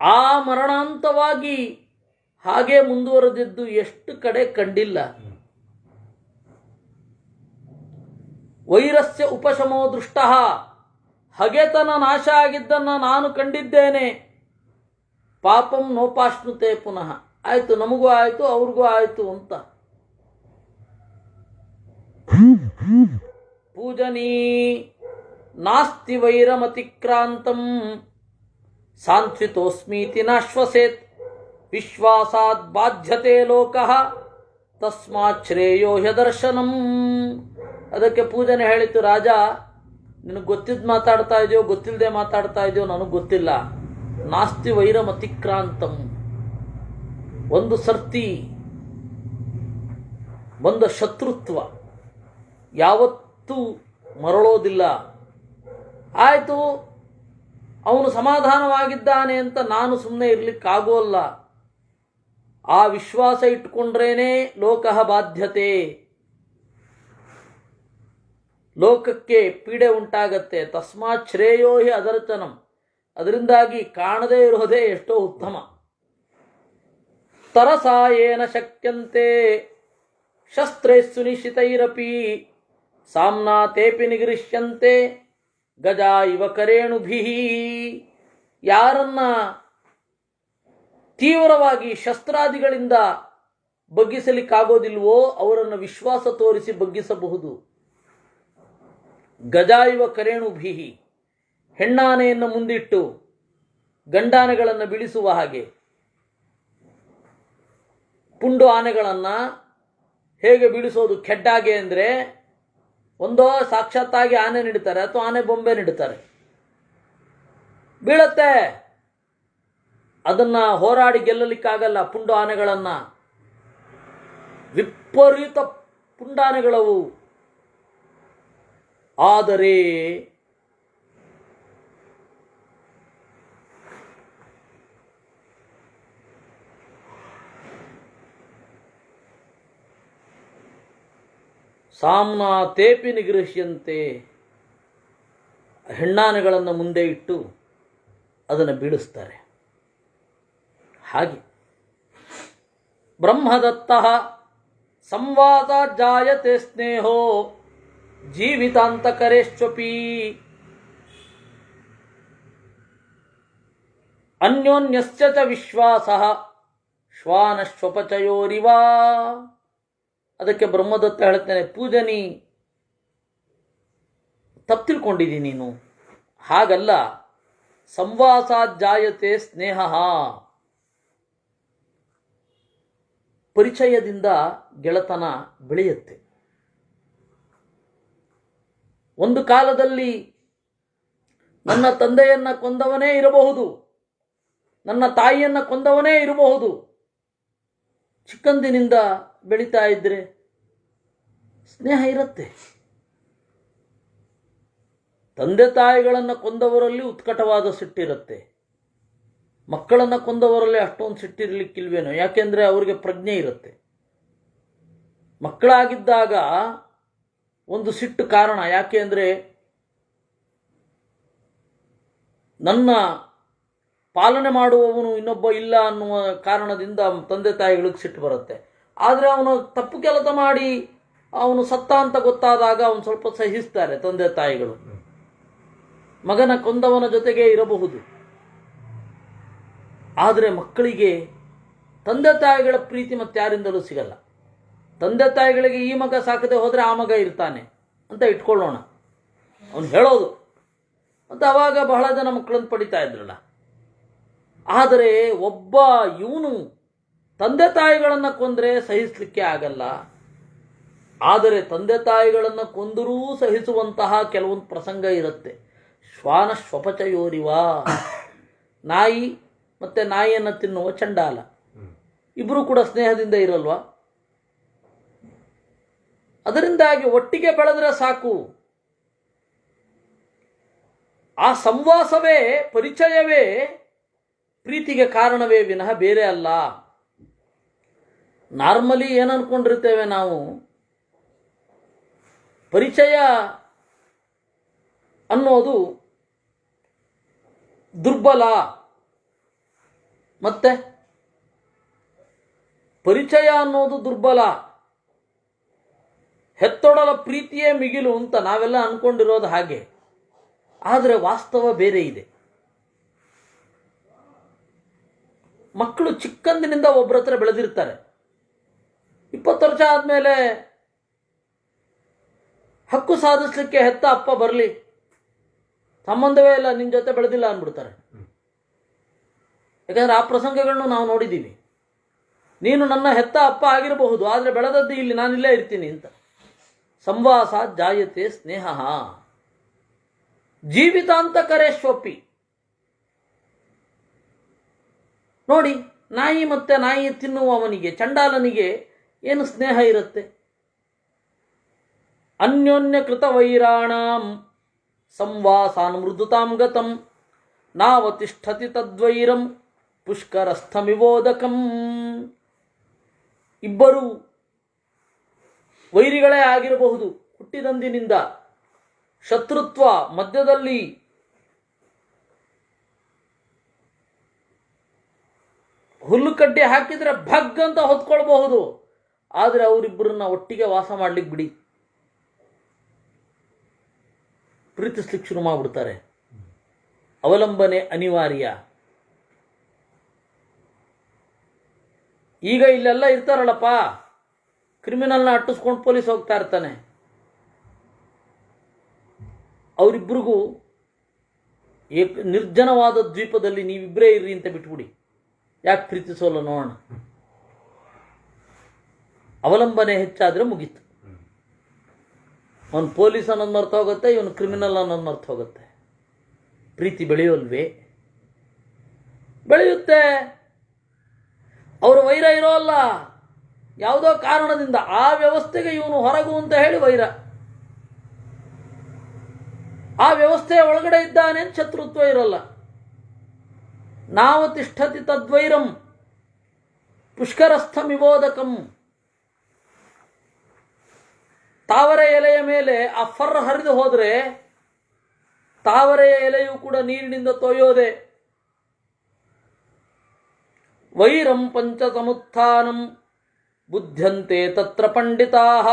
ಆ ಮರಣಾಂತವಾಗಿ ಹಾಗೆ ಮುಂದುವರೆದಿದ್ದು ಎಷ್ಟು ಕಡೆ ಕಂಡಿಲ್ಲ. ವೈರಸ್ಯ ಉಪಶಮೋ ದೃಷ್ಟಃ, ಹಗೆತನ ನಾಶ ಆಗಿದ್ದನ್ನು ನಾನು ಕಂಡಿದ್ದೇನೆ. ಪಾಪಂ ನೋಪಾಶ್ನುತೆ ಪುನಃ, ಆಯಿತು, ನಮಗೂ ಆಯಿತು ಅವ್ರಿಗೂ ಆಯಿತು ಅಂತ. ಪೂಜನೀ ನಾಸ್ತಿ ವೈರಮತಿಕ್ರಾಂತಂ ಸಾಂತ್ವಿತೋಸ್ಮೀತಿ ನಾಶ್ವಸೇತ್ ವಿಶ್ವಾಸಾತ್ ಬಾಧ್ಯತೆ ಲೋಕಃ ತಸ್ಮಾತ್ ಶ್ರೇಯೋ ಹ್ಯದರ್ಶನಂ. ಅದಕ್ಕೆ ಪೂಜನೆ ಹೇಳಿತು, ರಾಜ, ನಿನಗೆ ಗೊತ್ತಿದ್ದು ಮಾತಾಡ್ತಾ ಇದೆಯೋ ಗೊತ್ತಿಲ್ಲದೆ ಮಾತಾಡ್ತಾ ಇದೆಯೋ ನನಗೆ ಗೊತ್ತಿಲ್ಲ. ನಾಸ್ತಿ ವೈರಮತಿಕ್ರಾಂತಂ, ಒಂದು ಸರ್ತಿ ಬಂದ ಶತ್ರುತ್ವ ಯಾವತ್ತೂ ಮರಳೋದಿಲ್ಲ. ಆಯಿತು, ಅವನು ಸಮಾಧಾನವಾಗಿದ್ದಾನೆ ಅಂತ ನಾನು ಸುಮ್ಮನೆ ಇರಲಿಕ್ಕಾಗೋಲ್ಲ. ಆ ವಿಶ್ವಾಸ ಇಟ್ಕೊಂಡ್ರೇನೆ ಲೋಕಃ ಬಾಧ್ಯತೆ, ಲೋಕಕ್ಕೆ ಪೀಡೆ ಉಂಟಾಗತ್ತೆ. ತಸ್ಮಾತ್ ಶ್ರೇಯೋ ಹಿ ಅದರ್ಚನಂ, ಅದರಿಂದಾಗಿ ಕಾಣದೇ ಇರೋದೇ ಎಷ್ಟೋ ಉತ್ತಮ. ತರಸಾ ಏನ ಶಕ್ಯಂತೆ ಶಸ್ತ್ರೈಸ್ಸು ನಿಶ್ಚಿತೈರಪಿ ಸಾಮ್ನಾ ತೇಪಿ ನಿಗೃಹ್ಯಂತೆ ಗಜಾ ಇವ ಕರೇಣುಭಿ. ಯಾರನ್ನ ತೀವ್ರವಾಗಿ ಶಸ್ತ್ರಾದಿಗಳಿಂದ ಬಗ್ಗಿಸಲಿಕ್ಕಾಗೋದಿಲ್ವೋ ಅವರನ್ನು ವಿಶ್ವಾಸ ತೋರಿಸಿ ಬಗ್ಗಿಸಬಹುದು. ಗಜಾಯುವ ಕರೇಣುಭಿಹಿ, ಹೆಣ್ಣಾನೆಯನ್ನು ಮುಂದಿಟ್ಟು ಗಂಡಾನೆಗಳನ್ನು ಬೀಳಿಸುವ ಹಾಗೆ ಪುಂಡು ಆನೆಗಳನ್ನು ಹೇಗೆ ಬೀಳಿಸೋದು ಖೆಡ್ಡಾಗೆ ಅಂದರೆ, ಒಂದೋ ಸಾಕ್ಷಾತ್ತಾಗಿ ಆನೆ ನೀಡ್ತಾರೆ ಅಥವಾ ಆನೆ ಬೊಂಬೆ ನೀಡ್ತಾರೆ, ಬೀಳತ್ತೆ. ಅದನ್ನು ಹೋರಾಡಿ ಗೆಲ್ಲಲಿಕ್ಕಾಗಲ್ಲ. ಪುಂಡು ಆನೆಗಳನ್ನು, ವಿಪರೀತ ಪುಂಡಾನೆಗಳವು. ಆದರೆ ಸಾಮ್ನಾ ತೇಪಿ ನಿಗೃಹ್ಯಂತೆ, ಹೆಣ್ಣಾನೆಗಳನ್ನು ಮುಂದೆ ಇಟ್ಟು ಅದನ್ನು ಬೀಳಿಸ್ತಾರೆ. ಹಾಗೆ ಬ್ರಹ್ಮದತ್ತ ಸಂವಾದ ಜಾಯತೆ ಸ್ನೇಹೋ ಜೀವಿತಾಂತಕರೇಶ್ವಪಿ ಅನ್ಯೋನ್ಯಸ್ಯ ಚ ವಿಶ್ವಾಸಃ ಶ್ವಾನಶ್ವಪಚಯೋರಿವ. ಅದಕ್ಕೆ ಬ್ರಹ್ಮದತ್ತ ಹೇಳ್ತೇನೆ, ಪೂಜನಿ ತಪ್ಪು ತಿಳ್ಕೊಂಡಿದ್ದೀನಿ ನೀನು, ಹಾಗಲ್ಲ. ಸಂವಾಸಾತ್ ಜಾಯತೆ ಸ್ನೇಹ, ಪರಿಚಯದಿಂದ ಗೆಳೆತನ ಬೆಳೆಯುತ್ತೆ. ಒಂದು ಕಾಲದಲ್ಲಿ ನನ್ನ ತಂದೆಯನ್ನು ಕೊಂದವನೇ ಇರಬಹುದು, ನನ್ನ ತಾಯಿಯನ್ನು ಕೊಂದವನೇ ಇರಬಹುದು. ಚಿಕ್ಕಂದಿನಿಂದ ಬೆಳೀತಾ ಇದ್ರೆ ಸ್ನೇಹ ಇರುತ್ತೆ. ತಂದೆ ತಾಯಿಗಳನ್ನು ಕೊಂದವರಲ್ಲಿ ಉತ್ಕಟವಾದ ಸಿಟ್ಟಿರುತ್ತೆ, ಮಕ್ಕಳನ್ನು ಕೊಂದವರಲ್ಲಿ ಅಷ್ಟೊಂದು ಸಿಟ್ಟಿರಲಿಕ್ಕಿಲ್ವೇನೋ. ಯಾಕೆಂದರೆ ಅವರಿಗೆ ಪ್ರಜ್ಞೆ ಇರುತ್ತೆ. ಮಕ್ಕಳಾಗಿದ್ದಾಗ ಒಂದು ಸಿಟ್ಟು ಕಾರಣ, ಯಾಕೆ ಅಂದರೆ ನನ್ನ ಪಾಲನೆ ಮಾಡುವವನು ಇನ್ನೊಬ್ಬ ಇಲ್ಲ ಅನ್ನುವ ಕಾರಣದಿಂದ ತಂದೆ ತಾಯಿಗಳಿಗೆ ಸಿಟ್ಟು ಬರುತ್ತೆ. ಆದರೆ ಅವನು ತಪ್ಪು ಕೆಲಸ ಮಾಡಿ ಅವನು ಸತ್ತ ಅಂತ ಗೊತ್ತಾದಾಗ ಅವನು ಸ್ವಲ್ಪ ಸಹಿಸ್ತಾರೆ ತಂದೆ ತಾಯಿಗಳು. ಮಗನ ಕೊಂದವನ ಜೊತೆಗೆ ಇರಬಹುದು. ಆದರೆ ಮಕ್ಕಳಿಗೆ ತಂದೆ ತಾಯಿಗಳ ಪ್ರೀತಿ ಮತ್ತಾರಿಂದಲೂ ಸಿಗಲ್ಲ. ತಂದೆ ತಾಯಿಗಳಿಗೆ ಈ ಮಗ ಸಾಕದೆ ಹೋದರೆ ಆ ಮಗ ಇರ್ತಾನೆ ಅಂತ ಇಟ್ಕೊಳ್ಳೋಣ, ಅವನು ಹೇಳೋದು. ಮತ್ತು ಅವಾಗ ಬಹಳ ಜನ ಮಕ್ಕಳನ್ನು ಪಡಿತಾ ಇದ್ರಲ್ಲ. ಆದರೆ ಒಬ್ಬ ಇವನು ತಂದೆ ತಾಯಿಗಳನ್ನು ಕೊಂದರೆ ಸಹಿಸಲಿಕ್ಕೆ ಆಗಲ್ಲ. ಆದರೆ ತಂದೆ ತಾಯಿಗಳನ್ನು ಕೊಂದರೂ ಸಹಿಸುವಂತಹ ಕೆಲವೊಂದು ಪ್ರಸಂಗ ಇರುತ್ತೆ. ಶ್ವಾನ ಶ್ವಪಚಯೋರಿವ, ನಾಯಿ ಮತ್ತು ನಾಯಿಯನ್ನು ತಿನ್ನುವ ಚಂಡಾಲ ಇಬ್ಬರೂ ಕೂಡ ಸ್ನೇಹದಿಂದ ಇರಲ್ವಾ? ಅದರಿಂದಾಗಿ ಒಟ್ಟಿಗೆ ಬೆಳೆದರೆ ಸಾಕು. ಆ ಸಂವಾಸವೇ, ಪರಿಚಯವೇ ಪ್ರೀತಿಗೆ ಕಾರಣವೇ ವಿನಃ ಬೇರೆ ಅಲ್ಲ. ನಾರ್ಮಲಿ ಏನು ಅನ್ಕೊಂಡಿರ್ತೇವೆ ನಾವು, ಪರಿಚಯ ಅನ್ನೋದು ದುರ್ಬಲ, ಮತ್ತೆ ಪರಿಚಯ ಅನ್ನೋದು ದುರ್ಬಲ, ಹೆತ್ತೊಡಲ ಪ್ರೀತಿಯೇ ಮಿಗಿಲು ಅಂತ ನಾವೆಲ್ಲ ಅನ್ಕೊಂಡಿರೋದು ಹಾಗೆ. ಆದರೆ ವಾಸ್ತವ ಬೇರೆ ಇದೆ. ಮಕ್ಕಳು ಚಿಕ್ಕಂದಿನಿಂದ ಒಬ್ಬರ ಹತ್ರ ಬೆಳೆದಿರ್ತಾರೆ. 20 ವರ್ಷ ಆದಮೇಲೆ ಹಕ್ಕು ಸಾಧಿಸಲಿಕ್ಕೆ ಹೆತ್ತ ಅಪ್ಪ ಬರಲಿ, ಸಂಬಂಧವೇ ಇಲ್ಲ, ನಿನ್ನ ಜೊತೆ ಬೆಳೆದಿಲ್ಲ ಅಂದ್ಬಿಡ್ತಾರೆ. ಯಾಕಂದರೆ ಆ ಪ್ರಸಂಗಗಳನ್ನು ನಾವು ನೋಡಿದ್ದೀವಿ. ನೀನು ನನ್ನ ಹೆತ್ತ ಅಪ್ಪ ಆಗಿರಬಹುದು, ಆದರೆ ಬೆಳೆದದ್ದು ಇಲ್ಲಿ, ನಾನಿಲ್ಲೇ ಇರ್ತೀನಿ ಅಂತ. ಸಂವಾಸ ಜಾಯತೆ ಸ್ನೇಹ ಜೀವಿತಾಂತಕರೇಶ್ವಪಿ. ನೋಡಿ, ನಾಯಿ ಮತ್ತು ನಾಯಿ ತಿನ್ನುವವನಿಗೆ, ಚಂಡಾಲನಿಗೆ ಏನು ಸ್ನೇಹ ಇರುತ್ತೆ? ಅನ್ಯೋನ್ಯ ಕೃತ ವೈರಾಣಾಂ ಸಂವಾಸಾನ್ ಮೃದುತಾಂ ಗತಂ ನಾವತಿಷ್ಠತಿ ತದ್ವೈರಂ ಪುಷ್ಕರಸ್ಥಮಿವೋದಕಂ. ಇಬ್ಬರು ವೈರಿಗಳೇ ಆಗಿರಬಹುದು, ಹುಟ್ಟಿದಂದಿನಿಂದ ಶತ್ರುತ್ವ ಮಧ್ಯದಲ್ಲಿ ಹುಲ್ಲು ಕಡ್ಡಿ ಹಾಕಿದರೆ ಭಗ್ ಅಂತ ಹೊತ್ಕೊಳ್ಬಹುದು. ಆದರೆ ಅವರಿಬ್ಬರನ್ನ ಒಟ್ಟಿಗೆ ವಾಸ ಮಾಡ್ಲಿಕ್ಕೆ ಬಿಡಿ, ಪ್ರೀತಿಸ್ಲಿಕ್ಕೆ ಶುರು ಮಾಡಿಬಿಡ್ತಾರೆ. ಅವಲಂಬನೆ ಅನಿವಾರ್ಯ. ಈಗ ಇಲ್ಲೆಲ್ಲ ಇರ್ತಾರಲ್ಲಪ್ಪ, ಕ್ರಿಮಿನಲ್ನ ಅಟ್ಟಿಸ್ಕೊಂಡು ಪೊಲೀಸ್ ಹೋಗ್ತಾ ಇರ್ತಾನೆ, ಅವರಿಬ್ಬರಿಗೂ ನಿರ್ಜನವಾದ ದ್ವೀಪದಲ್ಲಿ ನೀವಿಬ್ಬರೇ ಇರ್ರಿ ಅಂತ ಬಿಟ್ಬಿಡಿ. ಯಾಕೆ ಪ್ರೀತಿಸೋಲ್ಲ ನೋಡೋಣ. ಅವಲಂಬನೆ ಹೆಚ್ಚಾದರೆ ಮುಗೀತು. ಅವನು ಪೊಲೀಸ್ ಅನ್ನೋದು ಮರ್ತು ಹೋಗುತ್ತೆ, ಇವನು ಕ್ರಿಮಿನಲ್ ಅನ್ನೋದು ಮರ್ತು ಹೋಗುತ್ತೆ. ಪ್ರೀತಿ ಬೆಳೆಯೋಲ್ವೇ? ಬೆಳೆಯುತ್ತೆ. ಅವರು ವೈರ ಇರೋಲ್ಲ, ಯಾವುದೋ ಕಾರಣದಿಂದ ಆ ವ್ಯವಸ್ಥೆಗೆ ಇವನು ಹೊರಗು ಅಂತ ಹೇಳಿ ವೈರ. ಆ ವ್ಯವಸ್ಥೆಯ ಒಳಗಡೆ ಇದ್ದಾನೆ ಶತ್ರುತ್ವ ಇರಲ್ಲ. ನಾವು ತಿಷ್ಠತಿ ತದ್ವೈರಂ ಪುಷ್ಕರಸ್ಥಮಿಬೋಧಕಂ. ತಾವರೆ ಎಲೆಯ ಮೇಲೆ ಆ ಫರ್ ಹರಿದು ಹೋದರೆ ತಾವರೆಯ ಎಲೆಯೂ ಕೂಡ ನೀರಿನಿಂದ ತೊಯ್ಯೋದೆ. ವೈರಂ ಪಂಚಸಮುತ್ಥಾನಂ ಬುದ್ಧ್ಯಂತೆ ತತ್ರ ಪಂಡಿತಾಃ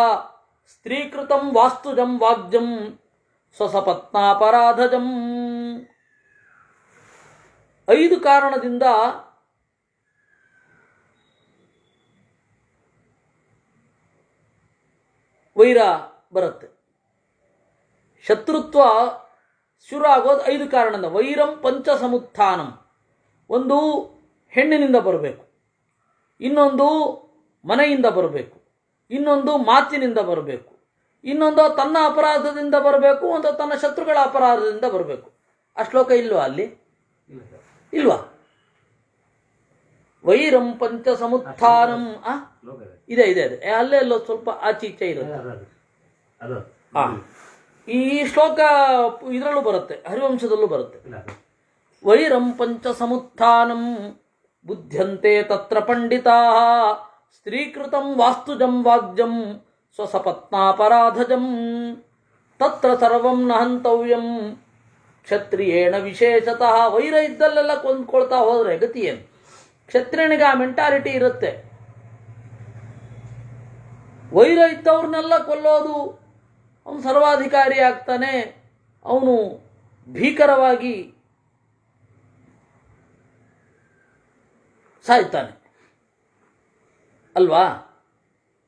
ಸ್ತ್ರೀಕೃತಂ ವಾಸ್ತುಜಂ ವಾಗ್ಜಂ ಸ್ವಸಪತ್ನಾಪರಾಧಜಂ. 5 ಕಾರಣದಿಂದ ವೈರ ಬರುತ್ತೆ. ಶತ್ರುತ್ವ ಶುರು ಆಗೋದು 5 ಕಾರಣದಿಂದ. ವೈರಂ ಪಂಚಸಮುತ್ಥಾನಂ. ಒಂದು ಹೆಣ್ಣಿನಿಂದ ಬರಬೇಕು, ಇನ್ನೊಂದು ಮನೆಯಿಂದ ಬರಬೇಕು, ಇನ್ನೊಂದು ಮಾತಿನಿಂದ ಬರಬೇಕು, ಇನ್ನೊಂದು ತನ್ನ ಅಪರಾಧದಿಂದ ಬರಬೇಕು, ಒಂದು ತನ್ನ ಶತ್ರುಗಳ ಅಪರಾಧದಿಂದ ಬರಬೇಕು. ಆ ಶ್ಲೋಕ ಇಲ್ವಾ ಅಲ್ಲಿ? ಇಲ್ವಾ? ವೈರಂ ಪಂಚಸಮುತ್ಥಾನಂ ಇದೆ ಇದೆ ಇದೆ, ಅಲ್ಲೇ ಅಲ್ಲೋ ಸ್ವಲ್ಪ ಆಚೀಚೆ ಇರುತ್ತೆ. ಈ ಶ್ಲೋಕ ಇದರಲ್ಲೂ ಬರುತ್ತೆ, ಹರಿವಂಶದಲ್ಲೂ ಬರುತ್ತೆ. ವೈರಂ ಪಂಚಸಮುತ್ಥಾನಂ ಬುದ್ಧ್ಯಂತೆ ತತ್ರ ಪಂಡಿತಾಃ ಸ್ತ್ರೀಕೃತಂ ವಾಸ್ತುಜಂ ವಾಗ್ಜಂ ಸ್ವಸಪತ್ನಾಪರಾಧಜಂ ತತ್ರ ಸರ್ವಂ ನ ಹಂತವ್ಯಂ ಕ್ಷತ್ರಿಯೇಣ ವಿಶೇಷತಃ. ವೈರ ಇದ್ದಲ್ಲೆಲ್ಲ ಕೊಂದ್ಕೊಳ್ತಾ ಹೋದರೆ ಗತಿ ಏನು? ಕ್ಷತ್ರಿಯನಿಗೆ ಆ ಮೆಂಟಾಲಿಟಿ ಇರುತ್ತೆ. ವೈರ ಇದ್ದವ್ರನ್ನೆಲ್ಲ ಕೊಲ್ಲೋದು, ಅವನು ಸರ್ವಾಧಿಕಾರಿ ಆಗ್ತಾನೆ, ಅವನು ಭೀಕರವಾಗಿ ಸಾಯ್ತಾನೆ ಅಲ್ವಾ?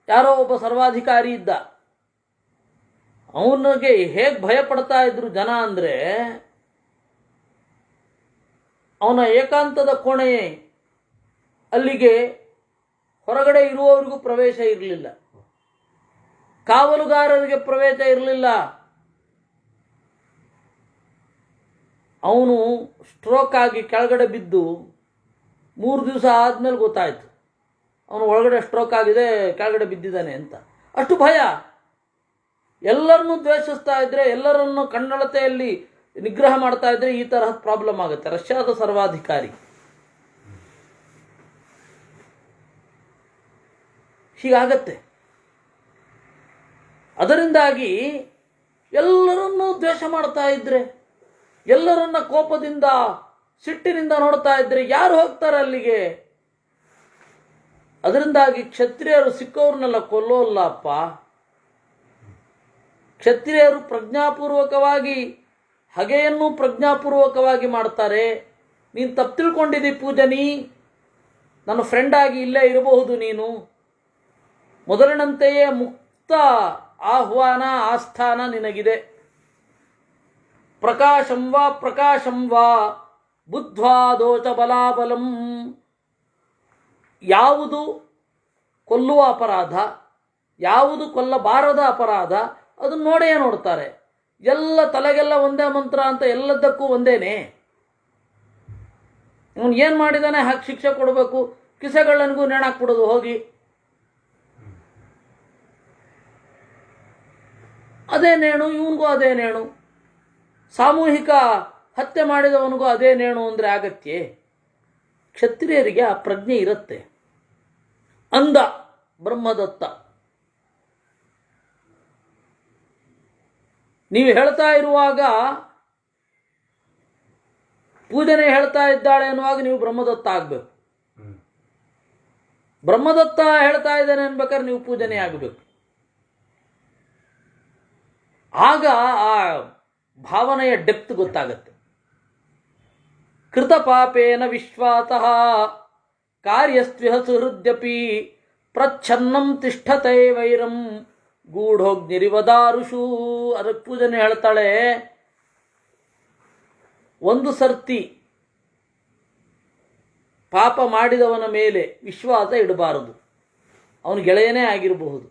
ಯಾರೋ ಒಬ್ಬ ಸರ್ವಾಧಿಕಾರಿ ಇದ್ದ, ಅವನಿಗೆ ಹೇಗೆ ಭಯ ಪಡ್ತಾ ಇದ್ರು ಜನ ಅಂದರೆ, ಅವನ ಏಕಾಂತದ ಕೋಣೆ ಅಲ್ಲಿಗೆ ಹೊರಗಡೆ ಇರುವವರಿಗೂ ಪ್ರವೇಶ ಇರಲಿಲ್ಲ, ಕಾವಲುಗಾರರಿಗೆ ಪ್ರವೇಶ ಇರಲಿಲ್ಲ. ಅವನು ಸ್ಟ್ರೋಕ್ ಆಗಿ ಕೆಳಗಡೆ ಬಿದ್ದು 3 ದಿವಸ ಆದಮೇಲೆ ಗೊತ್ತಾಯಿತು ಅವನು ಒಳಗಡೆ ಸ್ಟ್ರೋಕ್ ಆಗಿದೆ, ಕೆಳಗಡೆ ಬಿದ್ದಿದ್ದಾನೆ ಅಂತ. ಅಷ್ಟು ಭಯ. ಎಲ್ಲರನ್ನೂ ದ್ವೇಷಿಸ್ತಾ ಇದ್ರೆ, ಎಲ್ಲರನ್ನು ಕಣ್ಣಳತೆಯಲ್ಲಿ ನಿಗ್ರಹ ಮಾಡ್ತಾ ಇದ್ರೆ ಈ ತರಹ ಪ್ರಾಬ್ಲಮ್ ಆಗುತ್ತೆ. ರಷ್ಯಾದ ಸರ್ವಾಧಿಕಾರಿ ಹೀಗಾಗತ್ತೆ. ಅದರಿಂದಾಗಿ ಎಲ್ಲರನ್ನೂ ದ್ವೇಷ ಮಾಡ್ತಾ ಇದ್ರೆ, ಎಲ್ಲರನ್ನ ಕೋಪದಿಂದ ಸಿಟ್ಟಿನಿಂದ ನೋಡ್ತಾ ಇದ್ರೆ ಯಾರು ಹೋಗ್ತಾರೆ ಅಲ್ಲಿಗೆ? ಅದರಿಂದಾಗಿ ಕ್ಷತ್ರಿಯರು ಸಿಕ್ಕವ್ರನ್ನೆಲ್ಲ ಕೊಲ್ಲೋಲ್ಲಪ್ಪ. ಕ್ಷತ್ರಿಯರು ಪ್ರಜ್ಞಾಪೂರ್ವಕವಾಗಿ ಹಗೆಯನ್ನು ಪ್ರಜ್ಞಾಪೂರ್ವಕವಾಗಿ ಮಾಡ್ತಾರೆ. ನೀನು ತಪ್ಪು ತಿಳ್ಕೊಂಡಿದ್ದಿ ಪೂಜನಿ, ನನ್ನ ಫ್ರೆಂಡ್ ಆಗಿ ಇಲ್ಲೇ ಇರಬಹುದು, ನೀನು ಮೊದಲಿನಂತೆಯೇ ಮುಕ್ತ ಆಹ್ವಾನ ಆಸ್ಥಾನ ನಿನಗಿದೆ. ಪ್ರಕಾಶಂ ವಾ ಬುದ್ಧ್ವಾ ದೋಷ ಬಲಾಬಲಂ. ಯಾವುದು ಕೊಲ್ಲುವ ಅಪರಾಧ, ಯಾವುದು ಕೊಲ್ಲಬಾರದ ಅಪರಾಧ, ಅದನ್ನು ನೋಡೇ ನೋಡ್ತಾರೆ. ಎಲ್ಲ ತಲೆಗೆಲ್ಲ ಒಂದೇ ಮಂತ್ರ ಅಂತ ಎಲ್ಲದಕ್ಕೂ ಒಂದೇನೆ. ಇವನು ಏನು ಮಾಡಿದಾನೆ ಹಾಗೆ ಶಿಕ್ಷೆ ಕೊಡಬೇಕು, ಕಿಸೆಗಳನಿಗೂ ನೇಣಾಕ್ಬಿಡೋದು ಹೋಗಿ. ಅದೇ ನೇಣು, ಇವನಿಗೂ ಅದೇ ನೇಣು, ಸಾಮೂಹಿಕ ಹತ್ಯೆ ಮಾಡಿದವನಿಗೂ ಅದೇ ನೇಣು ಅಂದರೆ ಆಗತ್ಯೆ? ಕ್ಷತ್ರಿಯರಿಗೆ ಆ ಪ್ರಜ್ಞೆ ಇರುತ್ತೆ. ಅಂದ ಬ್ರಹ್ಮದತ್ತ. ನೀವು ಹೇಳ್ತಾ ಇರುವಾಗ, ಪೂಜನೆ ಹೇಳ್ತಾ ಇದ್ದಾಳೆ ಅನ್ನುವಾಗ ನೀವು ಬ್ರಹ್ಮದತ್ತ ಆಗಬೇಕು. ಬ್ರಹ್ಮದತ್ತ ಹೇಳ್ತಾ ಇದ್ದಾನೆ ಅನ್ಬೇಕಾದ್ರೆ ನೀವು ಪೂಜನೆ ಆಗಬೇಕು. ಆಗ ಆ ಭಾವನೆಯ ಡೆಪ್ತ್ ಗೊತ್ತಾಗತ್ತೆ. ಕೃತ ಪಾಪೇನ ವಿಶ್ವಾತಃ ಕಾರ್ಯಸ್ತ್ವಿಹ ಸುಹೃದ್ಯಪಿ ಪ್ರಚ್ಛನ್ನಂ ತಿಷ್ಠತೆ ವೈರಂ ಗೂಢೋಗ್ನಿರಿವದಾರುಷು. ಅದಕ್ಕೆ ಪೂಜನೆ ಹೇಳ್ತಾಳೆ, ಒಂದು ಸರ್ತಿ ಪಾಪ ಮಾಡಿದವನ ಮೇಲೆ ವಿಶ್ವಾಸ ಇಡಬಾರದು, ಅವನು ಗೆಳೆಯನೇ ಆಗಿರಬಹುದು.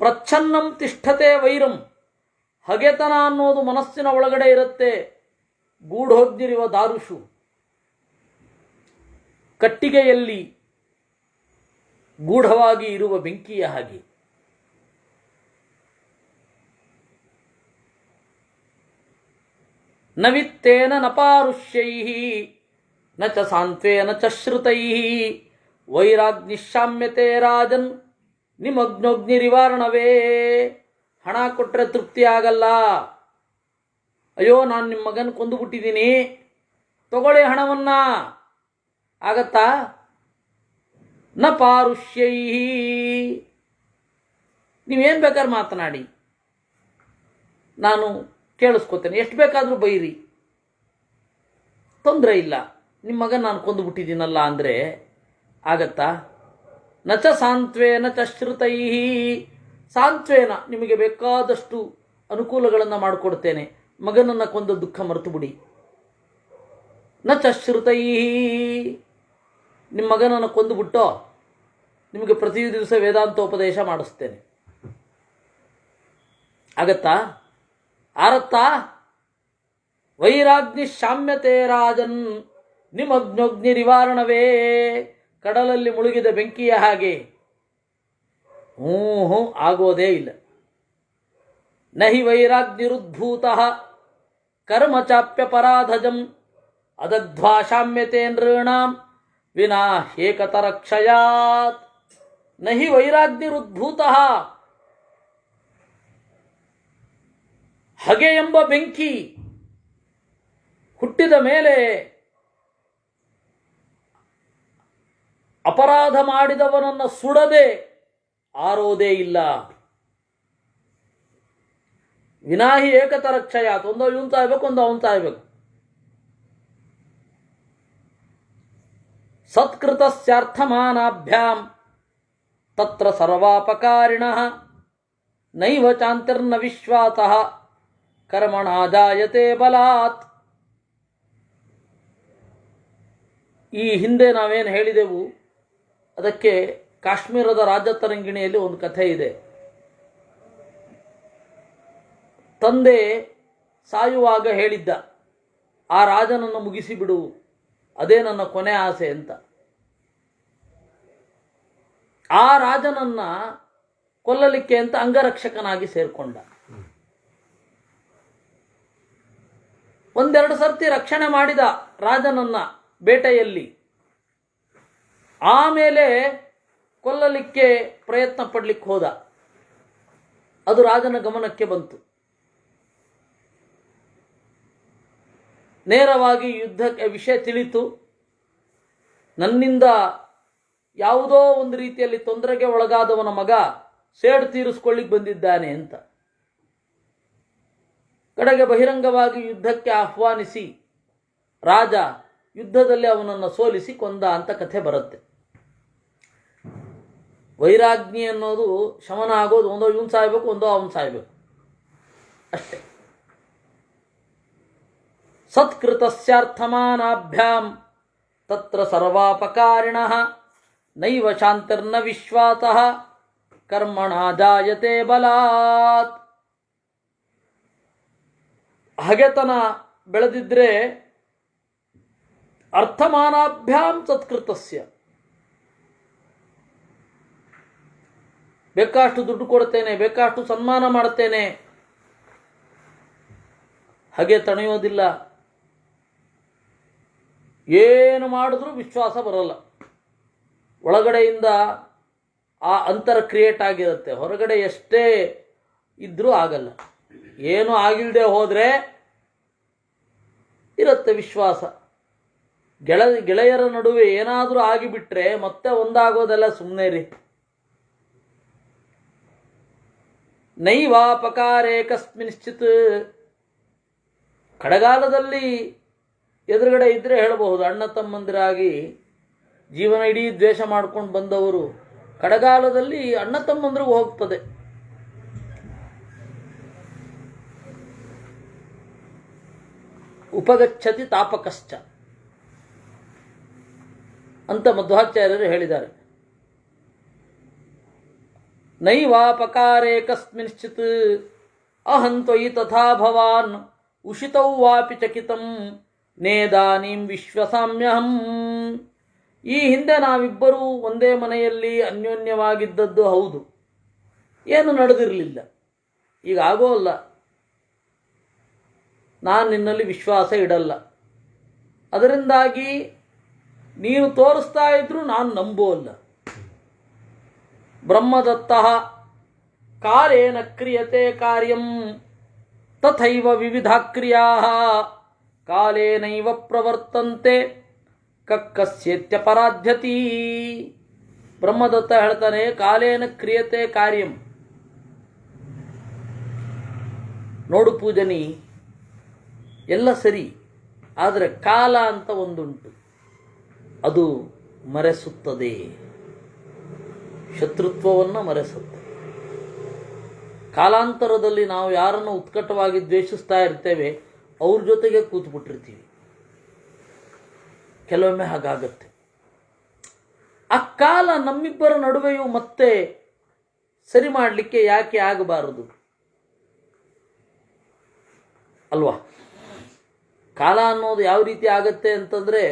ಪ್ರಚ್ಛನ್ನಂ ತಿಷ್ಠತೆ ವೈರಂ, ಹಗೆತನ ಅನ್ನೋದು ಮನಸ್ಸಿನ ಒಳಗಡೆ ಇರುತ್ತೆ. ಗೂಢೋಗ್ನಿರಿವ ದಾರುಷು, ಕಟ್ಟಿಗೆಯಲ್ಲಿ ಗೂಢವಾಗಿ ಇರುವ ಬೆಂಕಿಯ ಹಾಗೆ. ನ ವಿತ್ತೇನ ನ ಪಾರುಷ್ಯೈಃ ನ ಚ ಸಾಂತ್ವೇನ ಚ ಶ್ರುತೈಃ ವೈರಾಗ್ನಿಶಾಮ್ಯತೆ ರಾಜನ್ ನಿಮಗ್ನೋಗ್ನಿರಿವಾರಣವೇ. ಹಣ ಕೊಟ್ಟರೆ ತೃಪ್ತಿ ಆಗಲ್ಲ. ಅಯ್ಯೋ, ನಾನು ನಿಮ್ಮ ಮಗನ ಕೊಂದುಬಿಟ್ಟಿದ್ದೀನಿ, ತಗೊಳ್ಳಿ ಹಣವನ್ನ, ಆಗತ್ತಾ? ನ ಪಾರುಷ್ಯೈಃ, ನೀವೇನು ಬೇಕಾದ್ರೆ ಮಾತನಾಡಿ, ನಾನು ಕೇಳಿಸ್ಕೋತೇನೆ, ಎಷ್ಟು ಬೇಕಾದರೂ ಬೈರಿ, ತೊಂದರೆ ಇಲ್ಲ, ನಿಮ್ಮ ಮಗನ ನಾನು ಕೊಂದುಬಿಟ್ಟಿದ್ದೀನಲ್ಲ ಅಂದರೆ ಆಗತ್ತಾ? ನ ಚ ಸಾಂತ್ವೇನ ಚ ಶ್ರುತೈಃ, ಸಾಂತ್ವೇನ, ನಿಮಗೆ ಬೇಕಾದಷ್ಟು ಅನುಕೂಲಗಳನ್ನು ಮಾಡಿಕೊಡ್ತೇನೆ, ಮಗನನ್ನು ಕೊಂದ ದುಃಖ ಮರೆತು ಬಿಡಿ. ನ ಚ ಶ್ರುತೈಃ, ನಿಮ್ಮ ಮಗನನ್ನು ಕೊಂದುಬಿಟ್ಟೋ ನಿಮಗೆ ಪ್ರತಿ ದಿವಸ ವೇದಾಂತೋಪದೇಶ ಮಾಡಿಸ್ತೇನೆ, ಆಗತ್ತಾ? ಆರತ್ತಾ? ವೈರಾಗ್ನಿ ಶಾಮ್ಯತೆ ರಾಜನ್ ನಿಮಗ್ನೋಗ್ನಿರಿವಾರಣವೇ, ಕಡಲಲ್ಲಿ ಮುಳುಗಿದ ಬೆಂಕಿಯ ಹಾಗೆ ಹ್ಞೂ ಆಗೋದೇ ಇಲ್ಲ. ನಹಿ ವೈರಾಗ್ನಿರುದ್ಭೂತಃ ಕರ್ಮ ಚಾಪ್ಯಪರಾಧಜಂ ಅದಧ್ವಾ ಶಾಮ್ಯತೆ ನೃಣಾಂ ವಿನಾ ಏಕತರಕ್ಷಯಾತ್. ನಹಿ ವೈರಾಗ್ನಿರುದ್ಭೂತಃ, ಹಗೆ ಎಂಬ ಬೆಂಕಿ ಹುಟ್ಟಿದ ಮೇಲೆ ಅಪರಾಧ ಮಾಡಿದವನನ್ನು ಸುಡದೆ ಆರೋದೇ ಇಲ್ಲ. ವಿನಾಹಿ ಏಕತರಕ್ಷಯಾತ್, ಒಂದೋ ಇವನು ಸಾಯ್ಬೇಕು, ಒಂದೋ ಅವನು ಸಾಯ್ಬೇಕು. ಸತ್ಕೃತಸ್ಯಾರ್ಥಮಾನಾಭ್ಯಾಂ ತತ್ರ ಸರ್ವಾಪಕಾರಿಣಃ ನೈವ ಚಾಂತಿರ್ನ ವಿಶ್ವಾತಃ ಕರ್ಮಣ ಜಾಯತೆ ಬಲಾತ್. ಈ ಹಿಂದೆ ನಾವೇನು ಹೇಳಿದೆವು ಅದಕ್ಕೆ ಕಾಶ್ಮೀರದ ರಾಜತರಂಗಿಣಿಯಲ್ಲಿ ಒಂದು ಕಥೆ ಇದೆ. ತಂದೆ ಸಾಯುವಾಗ ಹೇಳಿದ್ದ, ಆ ರಾಜನನ್ನು ಮುಗಿಸಿಬಿಡು, ಅದೇ ನನ್ನ ಕೊನೆ ಆಸೆ ಅಂತ. ಆ ರಾಜನನ್ನ ಕೊಲ್ಲಲಿಕ್ಕೆ ಅಂತ ಅಂಗರಕ್ಷಕನಾಗಿ ಸೇರ್ಕೊಂಡ. ಒಂದೆರಡು ಸರ್ತಿ ರಕ್ಷಣೆ ಮಾಡಿದ ರಾಜನನ್ನ ಬೇಟೆಯಲ್ಲಿ. ಆಮೇಲೆ ಕೊಲ್ಲಲಿಕ್ಕೆ ಪ್ರಯತ್ನ ಪಡಲಿಕ್ಕೆ ಹೋದ. ಅದು ರಾಜನ ಗಮನಕ್ಕೆ ಬಂತು. ನೇರವಾಗಿ ಯುದ್ಧಕ್ಕೆ ವಿಷಯ ತಿಳಿತು. ನನ್ನಿಂದ ಯಾವುದೋ ಒಂದು ರೀತಿಯಲ್ಲಿ ತೊಂದರೆಗೆ ಒಳಗಾದವನ ಮಗ ಸೇಡು ತೀರಿಸ್ಕೊಳ್ಳಿಕ್ಕೆ ಬಂದಿದ್ದಾನೆ ಅಂತ. ಕಡೆಗೆ ಬಹಿರಂಗವಾಗಿ ಯುದ್ಧಕ್ಕೆ ಆಹ್ವಾನಿಸಿ ರಾಜ ಯುದ್ಧದಲ್ಲಿ ಅವನನ್ನು ಸೋಲಿಸಿ ಕೊಂದ ಅಂತ ಕಥೆ ಬರುತ್ತೆ. ವೈರಾಗ್ನಿ ಅನ್ನೋದು ಶಮನ ಆಗೋದು ಒಂದೋ ಇವನು ಸಾಯ್ಬೇಕು, ಒಂದೋ ಅವನು ಸಾಯ್ಬೇಕು ಅಷ್ಟೇ. ಸತ್ಕೃತಸ್ಯಾರ್ಥಮಾನಾಭ್ಯಾಂ ತತ್ರ ಸರ್ವಾಪಕಾರಿಣಃ ನೈವ ಶಾಂತಿರ್ನ ವಿಶ್ವಾತಃ ಕರ್ಮಣ ಜಾಯತೆ ಬಲಾತ್. ಹಗೆತನ ಬೆಳೆದಿದ್ರೆ ಅರ್ಥಮಾನಾಭ್ಯಾಂ ಸತ್ಕೃತಸ್ಯ, ಬೇಕಾಷ್ಟು ದುಡ್ಡು ಕೊಡ್ತೇನೆ, ಬೇಕಾಷ್ಟು ಸನ್ಮಾನ ಮಾಡ್ತೇನೆ, ಹಾಗೆ ತಣಿಯೋದಿಲ್ಲ. ಏನು ಮಾಡಿದ್ರೂ ವಿಶ್ವಾಸ ಬರೋಲ್ಲ. ಒಳಗಡೆಯಿಂದ ಆ ಅಂತರ ಕ್ರಿಯೇಟ್ ಆಗಿರುತ್ತೆ, ಹೊರಗಡೆ ಎಷ್ಟೇ ಇದ್ರೂ ಆಗಲ್ಲ. ಏನು ಆಗಿಲ್ಲದೆ ಹೋದರೆ ಇರುತ್ತೆ ವಿಶ್ವಾಸ. ಗೆಳೆಯರ ನಡುವೆ ಏನಾದರೂ ಆಗಿಬಿಟ್ರೆ ಮತ್ತೆ ಒಂದಾಗೋದೆಲ್ಲ ಸುಮ್ಮನೆ ರೀ. ನೈವಾಪಕಾರೇ ಕಸ್ಮಿನ್ಶ್ಚಿತ್, ಕಡೆಗಾಲದಲ್ಲಿ ಎದುರುಗಡೆ ಇದ್ದರೆ ಹೇಳಬಹುದು, ಅಣ್ಣ ತಮ್ಮಂದಿರಾಗಿ ಜೀವನ ಇಡೀ ದ್ವೇಷ ಮಾಡ್ಕೊಂಡು ಬಂದವರು ಕಡೆಗಾಲದಲ್ಲಿ ಅಣ್ಣ ತಮ್ಮಂದ್ರಿಗೂ ಹೋಗ್ತದೆ. ಉಪಗಚ್ಚತಿ ತಾಪಕಶ್ಚ ಅಂತ ಮಧ್ವಾಚಾರ್ಯರು ಹೇಳಿದ್ದಾರೆ. ನೈವಾಪಕಾರೇ ಕಸ್ಮಿಂಶ್ಚಿತ್ ಅಹಂತ್ವಯಿ ತಥಾ ಭವಾನ್ ಉಷಿತೌ ವಾಪಿ ಚಕಿತಂ ನೇದಾನೀಂ ವಿಶ್ವಸಾಮ್ಯಹಂ. ಈ ಹಿಂದೆ ನಾವಿಬ್ಬರೂ ಒಂದೇ ಮನೆಯಲ್ಲಿ ಅನ್ಯೋನ್ಯವಾಗಿದ್ದದ್ದು ಹೌದು, ಏನು ನಡೆದಿರಲಿಲ್ಲ. ಈಗ ಆಗೋಲ್ಲ. ನಾನು ನಿನ್ನಲ್ಲಿ ವಿಶ್ವಾಸ ಇಡಲ್ಲ. ಅದರಿಂದಾಗಿ ನೀನು ತೋರಿಸ್ತಾ ಇದ್ರೂ ನಾನು ನಂಬೋಲ್ಲ. ಬ್ರಹ್ಮದತ್ತಃ ಕಾಲೇನ ಕ್ರಿಯತೆ ಕಾರ್ಯಂ ತಥೈವ ವಿವಿಧ ಕ್ರಿಯಾಃ ಕಾಲೇನೈವ ಪ್ರವರ್ತಂತೆ ಕಸ್ಯೇತ್ಯಪರಾಧ್ಯತಿ. ಬ್ರಹ್ಮದತ್ತ ಹೇಳ್ತಾನೆ, ಕಾಲೇನ ಕ್ರಿಯತೆ ಕಾರ್ಯಂ. ನೋಡು ಪೂಜನಿ, ಎಲ್ಲ ಸರಿ, ಆದರೆ ಕಾಲ ಅಂತ ಒಂದುಂಟು, ಅದು ಮರೆಸುತ್ತದೆ, ಶತ್ರುತ್ವವನ್ನು ಮರೆಸುತ್ತದೆ. ಕಾಲಾಂತರದಲ್ಲಿ ನಾವು ಯಾರನ್ನು ಉತ್ಕಟವಾಗಿ ದ್ವೇಷಿಸ್ತಾ ಇರ್ತೇವೆ, ಅವ್ರ ಜೊತೆಗೆ ಕೂತ್ಬಿಟ್ಟಿರ್ತೀವಿ. ಕೆಲವೊಮ್ಮೆ ಹಾಗಾಗತ್ತೆ. ಆ ಕಾಲ ನಮ್ಮಿಬ್ಬರ ನಡುವೆಯೂ ಮತ್ತೆ ಸರಿ ಮಾಡಲಿಕ್ಕೆ ಯಾಕೆ ಆಗಬಾರದು ಅಲ್ವಾ? ಕಾಲ ಅನ್ನೋದು ಯಾವ ರೀತಿ ಆಗತ್ತೆ ಅಂತಂದರೆ,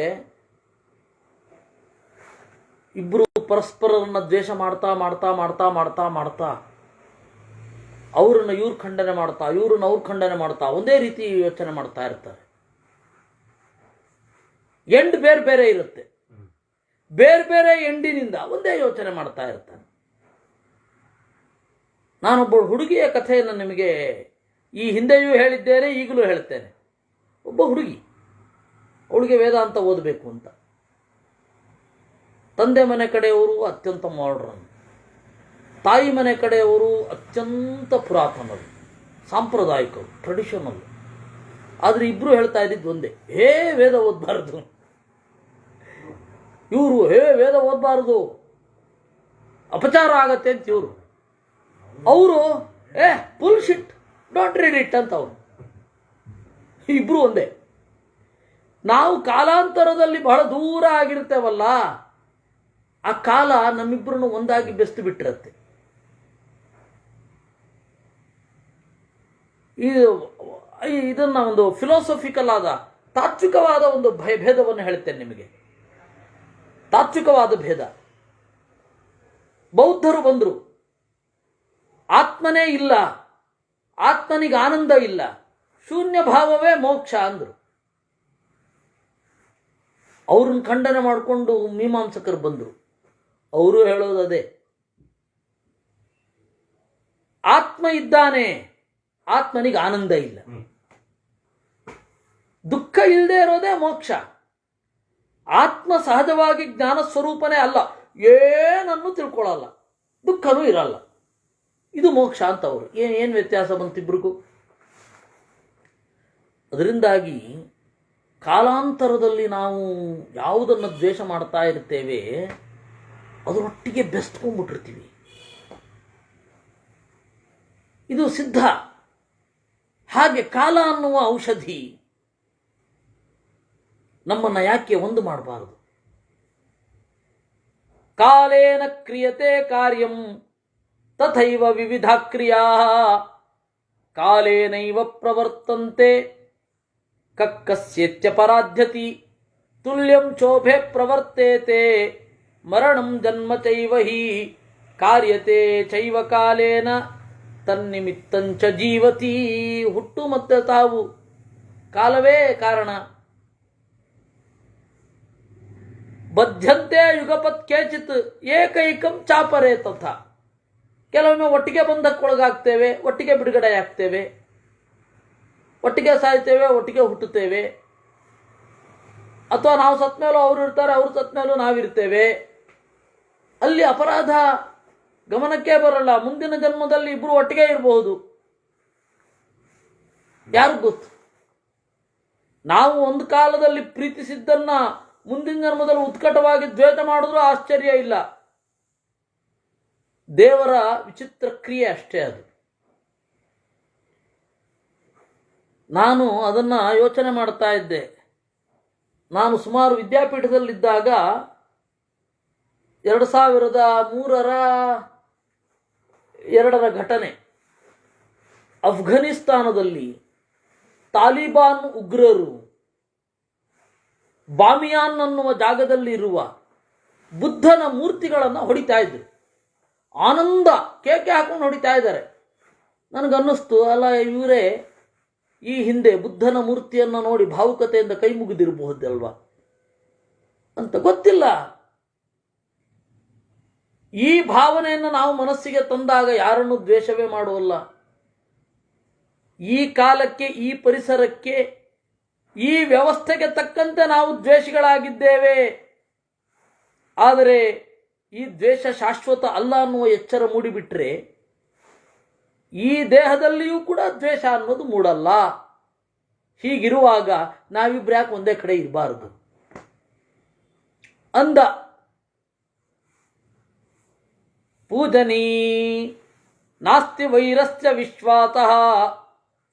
ಇಬ್ಬರು ಪರಸ್ಪರರನ್ನ ದ್ವೇಷ ಮಾಡ್ತಾ ಮಾಡ್ತಾ ಮಾಡ್ತಾ ಮಾಡ್ತಾ ಮಾಡ್ತಾ ಅವ್ರನ್ನ ಇವ್ರು ಖಂಡನೆ ಮಾಡ್ತಾ, ಇವ್ರನ್ನ ಅವ್ರು ಖಂಡನೆ ಮಾಡ್ತಾ ಒಂದೇ ರೀತಿ ಯೋಚನೆ ಮಾಡ್ತಾ ಇರ್ತಾರೆ. ಎಂಡ್ ಬೇರೆ ಬೇರೆ ಇರುತ್ತೆ, ಬೇರೆ ಬೇರೆ ಎಂಡಿನಿಂದ ಒಂದೇ ಯೋಚನೆ ಮಾಡ್ತಾ ಇರ್ತಾನೆ. ನಾನೊಬ್ಬ ಹುಡುಗಿಯ ಕಥೆಯನ್ನು ನಿಮಗೆ ಈ ಹಿಂದೆಯೂ ಹೇಳಿದ್ದೇನೆ, ಈಗಲೂ ಹೇಳ್ತೇನೆ. ಒಬ್ಬ ಹುಡುಗಿ, ಅವಳಿಗೆ ವೇದಾಂತ ಓದಬೇಕು ಅಂತ. ತಂದೆ ಮನೆ ಕಡೆಯವರು ಅತ್ಯಂತ ಮಾಡರ್ನ್, ತಾಯಿ ಮನೆ ಕಡೆಯವರು ಅತ್ಯಂತ ಪುರಾತನರು, ಸಾಂಪ್ರದಾಯಿಕರು, ಟ್ರೆಡಿಷನಲ್. ಆದರೆ ಇಬ್ಬರು ಹೇಳ್ತಾ ಇದ್ದಿದ್ದು ಒಂದೇ, ವೇದ ಓದಬಾರ್ದು. ಇವರು ವೇದ ಓದಬಾರ್ದು, ಅಪಚಾರ ಆಗತ್ತೆ ಅಂತ ಇವರು. ಅವರು full shit, don't read it ಅಂತ ಅವರು. ಇಬ್ರು ಒಂದೇ. ನಾವು ಕಾಲಾಂತರದಲ್ಲಿ ಬಹಳ ದೂರ ಆಗಿರ್ತೇವಲ್ಲ, ಆ ಕಾಲ ನಮ್ಮಿಬ್ಬರನ್ನು ಒಂದಾಗಿ ಬೆಸ್ತು ಬಿಟ್ಟಿರತ್ತೆ. ಇದನ್ನ ಒಂದು ಫಿಲಾಸಫಿಕಲ್ ಆದ ತಾತ್ವಿಕವಾದ ಒಂದು ಭೇದವನ್ನು ಹೇಳ್ತೇನೆ ನಿಮಗೆ. ತಾತ್ವಿಕವಾದ ಭೇದ. ಬೌದ್ಧರು ಬಂದರು, ಆತ್ಮನೇ ಇಲ್ಲ, ಆತ್ಮನಿಗೆ ಆನಂದ ಇಲ್ಲ, ಶೂನ್ಯ ಭಾವವೇ ಮೋಕ್ಷ ಅಂದರು. ಅವ್ರನ್ನ ಖಂಡನೆ ಮಾಡಿಕೊಂಡು ಮೀಮಾಂಸಕರು ಬಂದರು. ಅವರು ಹೇಳೋದದೇ, ಆತ್ಮ ಇದ್ದಾನೆ, ಆತ್ಮನಿಗೆ ಆನಂದ ಇಲ್ಲ, ದುಃಖ ಇಲ್ಲದೆ ಇರೋದೇ ಮೋಕ್ಷ. ಆತ್ಮ ಸಹಜವಾಗಿ ಜ್ಞಾನ ಸ್ವರೂಪನೇ ಅಲ್ಲ, ಏನನ್ನು ತಿಳ್ಕೊಳ್ಳಲ್ಲ, ದುಃಖನೂ ಇರಲ್ಲ, ಇದು ಮೋಕ್ಷ ಅಂತ ಅವರು. ಏನು ವ್ಯತ್ಯಾಸ ಬಂತಿಬ್ರಿಗೂ? ಅದರಿಂದಾಗಿ ಕಾಲಾಂತರದಲ್ಲಿ ನಾವು ಯಾವುದನ್ನು ದ್ವೇಷ ಮಾಡ್ತಾ ಇರ್ತೇವೆ ಅದರೊಟ್ಟಿಗೆ ಬೆಸ್ತ್ಕೊಂಡ್ಬಿಟ್ಟಿರ್ತೀವಿ. ಇದು ಸಿದ್ಧ. ಹಾಗೆ ಕಾಲ ಅನ್ನುವ ಔಷಧಿ ನಮ್ಮನ್ನು ಯಾಕೆ ಒಂದು ಮಾಡಬಾರದು? ಕಾಲೇನ ಕ್ರಿಯತೆ ಕಾರ್ಯಂ ತಥೈವ ವಿವಿಧ ಕ್ರಿಯಾ ಕಾಲೇನೈವ ಪ್ರವರ್ತಂತೆ ಕಸ್ಯೇತ್ಯಪರಾಧ್ಯತಿ ತುಲ್ಯಂ ಶೋಭೆ ಪ್ರವರ್ತೇತೆ ಮರಣಂ ಜನ್ಮ ಚೈವ ಹಿ ಕಾರ್ಯತೆ ಚೈವ ಕಾಲೇನ ತನ್ನಿಮಿತ್ತಂಚ ಜೀವತಿ. ಹುಟ್ಟು ಮತ್ತೆ ತಾವು ಕಾಲವೇ ಕಾರಣ. ಬದ್ಧಂತೆ ಯುಗಪತ್ ಕೇಚಿತ್ ಏಕೈಕಂ ಚಾಪರೇ ತಥಾ. ಕೆಲವೊಮ್ಮೆ ಒಟ್ಟಿಗೆ ಬಂಧಕ್ಕೊಳಗಾಗ್ತೇವೆ, ಒಟ್ಟಿಗೆ ಬಿಡುಗಡೆ ಆಗ್ತೇವೆ, ಒಟ್ಟಿಗೆ ಸಾಯ್ತೇವೆ, ಒಟ್ಟಿಗೆ ಹುಟ್ಟುತ್ತೇವೆ. ಅಥವಾ ನಾವು ಸತ್ ಮೇಲೂ ಅವರು ಇರ್ತಾರೆ, ಅವರು ಸತ್ ಮೇಲೂ ನಾವಿರ್ತೇವೆ. ಅಲ್ಲಿ ಅಪರಾಧ ಗಮನಕ್ಕೆ ಬರಲ್ಲ. ಮುಂದಿನ ಜನ್ಮದಲ್ಲಿ ಇಬ್ಬರು ಒಟ್ಟಿಗೆ ಇರಬಹುದು, ಯಾರಿಗೂ ಗೊತ್ತು. ನಾವು ಒಂದು ಕಾಲದಲ್ಲಿ ಪ್ರೀತಿಸಿದ್ದನ್ನ ಮುಂದಿನ ಜನ್ಮದಲ್ಲಿ ಉತ್ಕಟವಾಗಿ ದ್ವೇಷ ಮಾಡಿದ್ರೂ ಆಶ್ಚರ್ಯ ಇಲ್ಲ. ದೇವರ ವಿಚಿತ್ರ ಕ್ರಿಯೆ ಅಷ್ಟೇ ಅದು. ನಾನು ಅದನ್ನು ಯೋಚನೆ ಮಾಡ್ತಾ ಇದ್ದೆ. ನಾನು ಸುಮಾರು ವಿದ್ಯಾಪೀಠದಲ್ಲಿದ್ದಾಗ 2003ರ ಘಟನೆ. ಅಫ್ಘಾನಿಸ್ತಾನದಲ್ಲಿ ತಾಲಿಬಾನ್ ಉಗ್ರರು ಬಾಮಿಯಾನ್ ಅನ್ನುವ ಜಾಗದಲ್ಲಿರುವ ಬುದ್ಧನ ಮೂರ್ತಿಗಳನ್ನು ಹೊಡಿತಾ ಇದ್ರು. ಆನಂದ ಕೇಕೆ ಹಾಕೊಂಡು ಹೊಡಿತಾ ಇದ್ದಾರೆ. ನನಗನ್ನಿಸ್ತು, ಅಲ್ಲ ಇವರೇ ಈ ಹಿಂದೆ ಬುದ್ಧನ ಮೂರ್ತಿಯನ್ನು ನೋಡಿ ಭಾವುಕತೆಯಿಂದ ಕೈ ಮುಗಿದಿರಬಹುದಲ್ವಾ ಅಂತ. ಗೊತ್ತಿಲ್ಲ. ಈ ಭಾವನೆಯನ್ನು ನಾವು ಮನಸ್ಸಿಗೆ ತಂದಾಗ ಯಾರನ್ನು ದ್ವೇಷವೇ ಮಾಡುವಲ್ಲ. ಈ ಕಾಲಕ್ಕೆ, ಈ ಪರಿಸರಕ್ಕೆ, ಈ ವ್ಯವಸ್ಥೆಗೆ ತಕ್ಕಂತೆ ನಾವು ದ್ವೇಷಿಗಳಾಗಿದ್ದೇವೆ. ಆದರೆ ಈ ದ್ವೇಷ ಶಾಶ್ವತ ಅಲ್ಲ ಅನ್ನುವ ಎಚ್ಚರ ಮೂಡಿಬಿಟ್ರೆ ಈ ದೇಹದಲ್ಲಿಯೂ ಕೂಡ ದ್ವೇಷ ಅನ್ನೋದು ಮೂಡಲ್ಲ. ಹೀಗಿರುವಾಗ ನಾವಿಬ್ರು ಯಾಕೆ ಒಂದೇ ಕಡೆ ಇರಬಾರದು ಅಂದ. ಪೂಜನೀ ನಾಸ್ತಿ ವೈರಸ್ಯ ವಿಶ್ವಾತಃ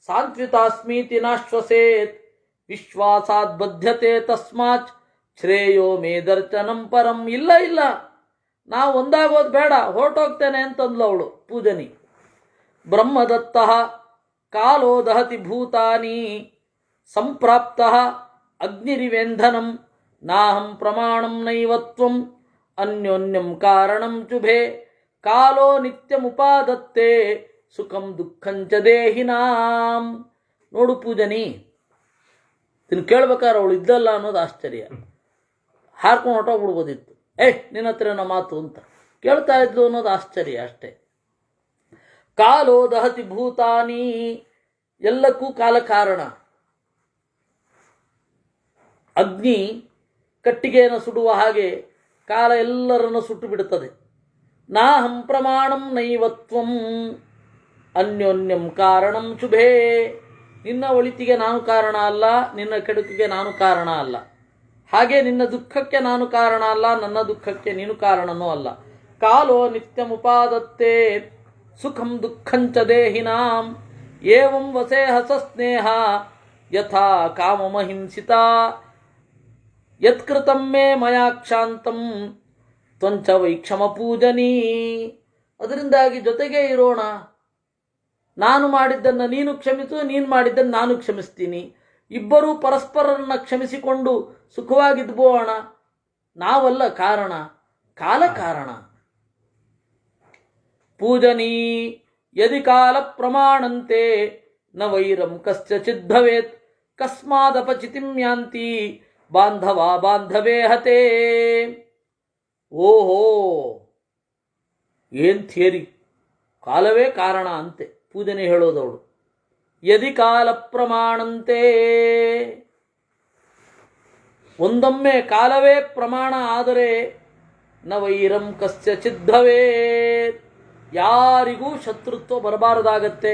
ಸಾಂತ್ವಿತಾಸ್ಮೀತಿ ನಾಶ್ವಸೇತ್ ವಿಶ್ವಾಸಾತ್ ಬದ್ಧತೆ ತಸ್ಮಾಚ್ ಶ್ರೇಯೋ ಮೇ ದರ್ಶನಂ ಪರಂ. ಇಲ್ಲ ಇಲ್ಲ, ನಾವು ಒಂದಾಗೋದು ಬೇಡ, ಹೊರಟೋಗ್ತೇನೆ ಅಂತಂದ್ಲು ಅವಳು ಪೂಜನಿ. ಬ್ರಹ್ಮದತ್ತಃ ಕಾಲೋ ದಹತಿ ಭೂತಾನಿ ಸಂಪ್ರಾಪ್ತಃ ಅಗ್ನಿರಿವೇಂಧನಂ ನಾಹಂ ಪ್ರಮಾಣಂ ನೈವತ್ವಂ ಅನ್ಯೋನ್ಯಂ ಕಾರಣಂ ಚುಭೆ ಕಾಲೋ ನಿತ್ಯಮುಪಾದತ್ತೆ ಸುಖಂ ದುಃಖಂಚ ದೇಹಿನಾಂ. ನೋಡು ಪೂಜನಿ, ತಿನ್ ಕೇಳ್ಬೇಕಾದ್ರೆ ಅವಳು ಇದ್ದಲ್ಲ ಅನ್ನೋದು ಆಶ್ಚರ್ಯ. ಹಾರ್ಕೊಂಡು ಹೊಟ್ಟೋಗ್ಬಿಡ್ಬೋದಿತ್ತು. ನಿನ್ನ ಹತ್ರನ ಮಾತು ಅಂತ ಕೇಳ್ತಾ ಇದ್ಲು ಅನ್ನೋದು ಆಶ್ಚರ್ಯ ಅಷ್ಟೇ. ಕಾಲೋ ದಹತಿ ಭೂತಾನಿ, ಎಲ್ಲಕ್ಕೂ ಕಾಲ ಕಾರಣ. ಅಗ್ನಿ ಕಟ್ಟಿಗೆಯನ್ನು ಸುಡುವ ಹಾಗೆ ಕಾಲ ಎಲ್ಲರನ್ನು ಸುಟ್ಟು ಬಿಡುತ್ತದೆ. ನಾಹಂ ಪ್ರಮಾಣಂ ನೈವತ್ವಂ ಅನ್ಯೋನ್ಯಂ ಕಾರಣಂ ಶುಭೇ. ನಿನ್ನ ಒಳಿತಿಗೆ ನಾನು ಕಾರಣ ಅಲ್ಲ, ನಿನ್ನ ಕೆಡುಕಿಗೆ ನಾನು ಕಾರಣ ಅಲ್ಲ. ಹಾಗೆ ನಿನ್ನ ದುಃಖಕ್ಕೆ ನಾನು ಕಾರಣ ಅಲ್ಲ, ನನ್ನ ದುಃಖಕ್ಕೆ ನೀನು ಕಾರಣನೂ ಅಲ್ಲ. ಕಾಲೋ ನಿತ್ಯಮುಪಾದತ್ತೆ ಸುಖಂ ದುಃಖಂಚ ದೇಹಿನಾಂ ಏವಂ ವಸೇಹ ಸಸ್ನೇಹ ಯಥಾ ಕಾಮಮಹಿಂಸಿತ ಯತ್ಕೃತಂ ಮೇ ಮಯಾ ಕ್ಷಾಂತಂ ತ್ವಂಚ ವೈಕ್ಷಮ ಪೂಜನೀ. ಅದರಿಂದಾಗಿ ಜೊತೆಗೇ ಇರೋಣ. ನಾನು ಮಾಡಿದ್ದನ್ನು ನೀನು ಕ್ಷಮಿಸು, ನೀನು ಮಾಡಿದ್ದನ್ನು ನಾನು ಕ್ಷಮಿಸ್ತೀನಿ. ಇಬ್ಬರೂ ಪರಸ್ಪರರನ್ನು ಕ್ಷಮಿಸಿಕೊಂಡು ಸುಖವಾಗಿದ್ಬೋಣ. ನಾವಲ್ಲ ಕಾರಣ, ಕಾಲ ಕಾರಣ. ಪೂಜನೀ ಯದಿ ಕಾಲ ಪ್ರಮಾಣಂತೆ ನ ವೈರಂ ಕಸ್ಯಚಿದ್ ಭವೇತ್ ಕಸ್ಮಾದಪಚಿತಿಂ ಯಾಂತಿ ಬಾಂಧವ ಬಾಂಧವೇ ಹತೆ. ಓಹೋ, ಏನ್ ಥಿಯರಿ! ಕಾಲವೇ ಕಾರಣ ಅಂತೆ ಪೂಜನೆ ಹೇಳೋದವಳು. ಯದಿ ಕಾಲ ಪ್ರಮಾಣಂತೆ, ಒಂದೊಮ್ಮೆ ಕಾಲವೇ ಪ್ರಮಾಣ ಆದರೆ ನ ವೈರಂ ಕಸ್ಯಚಿದ್ ಭವೇತ್, ಯಾರಿಗೂ ಶತ್ರುತ್ವ ಬರಬಾರದಾಗತ್ತೆ.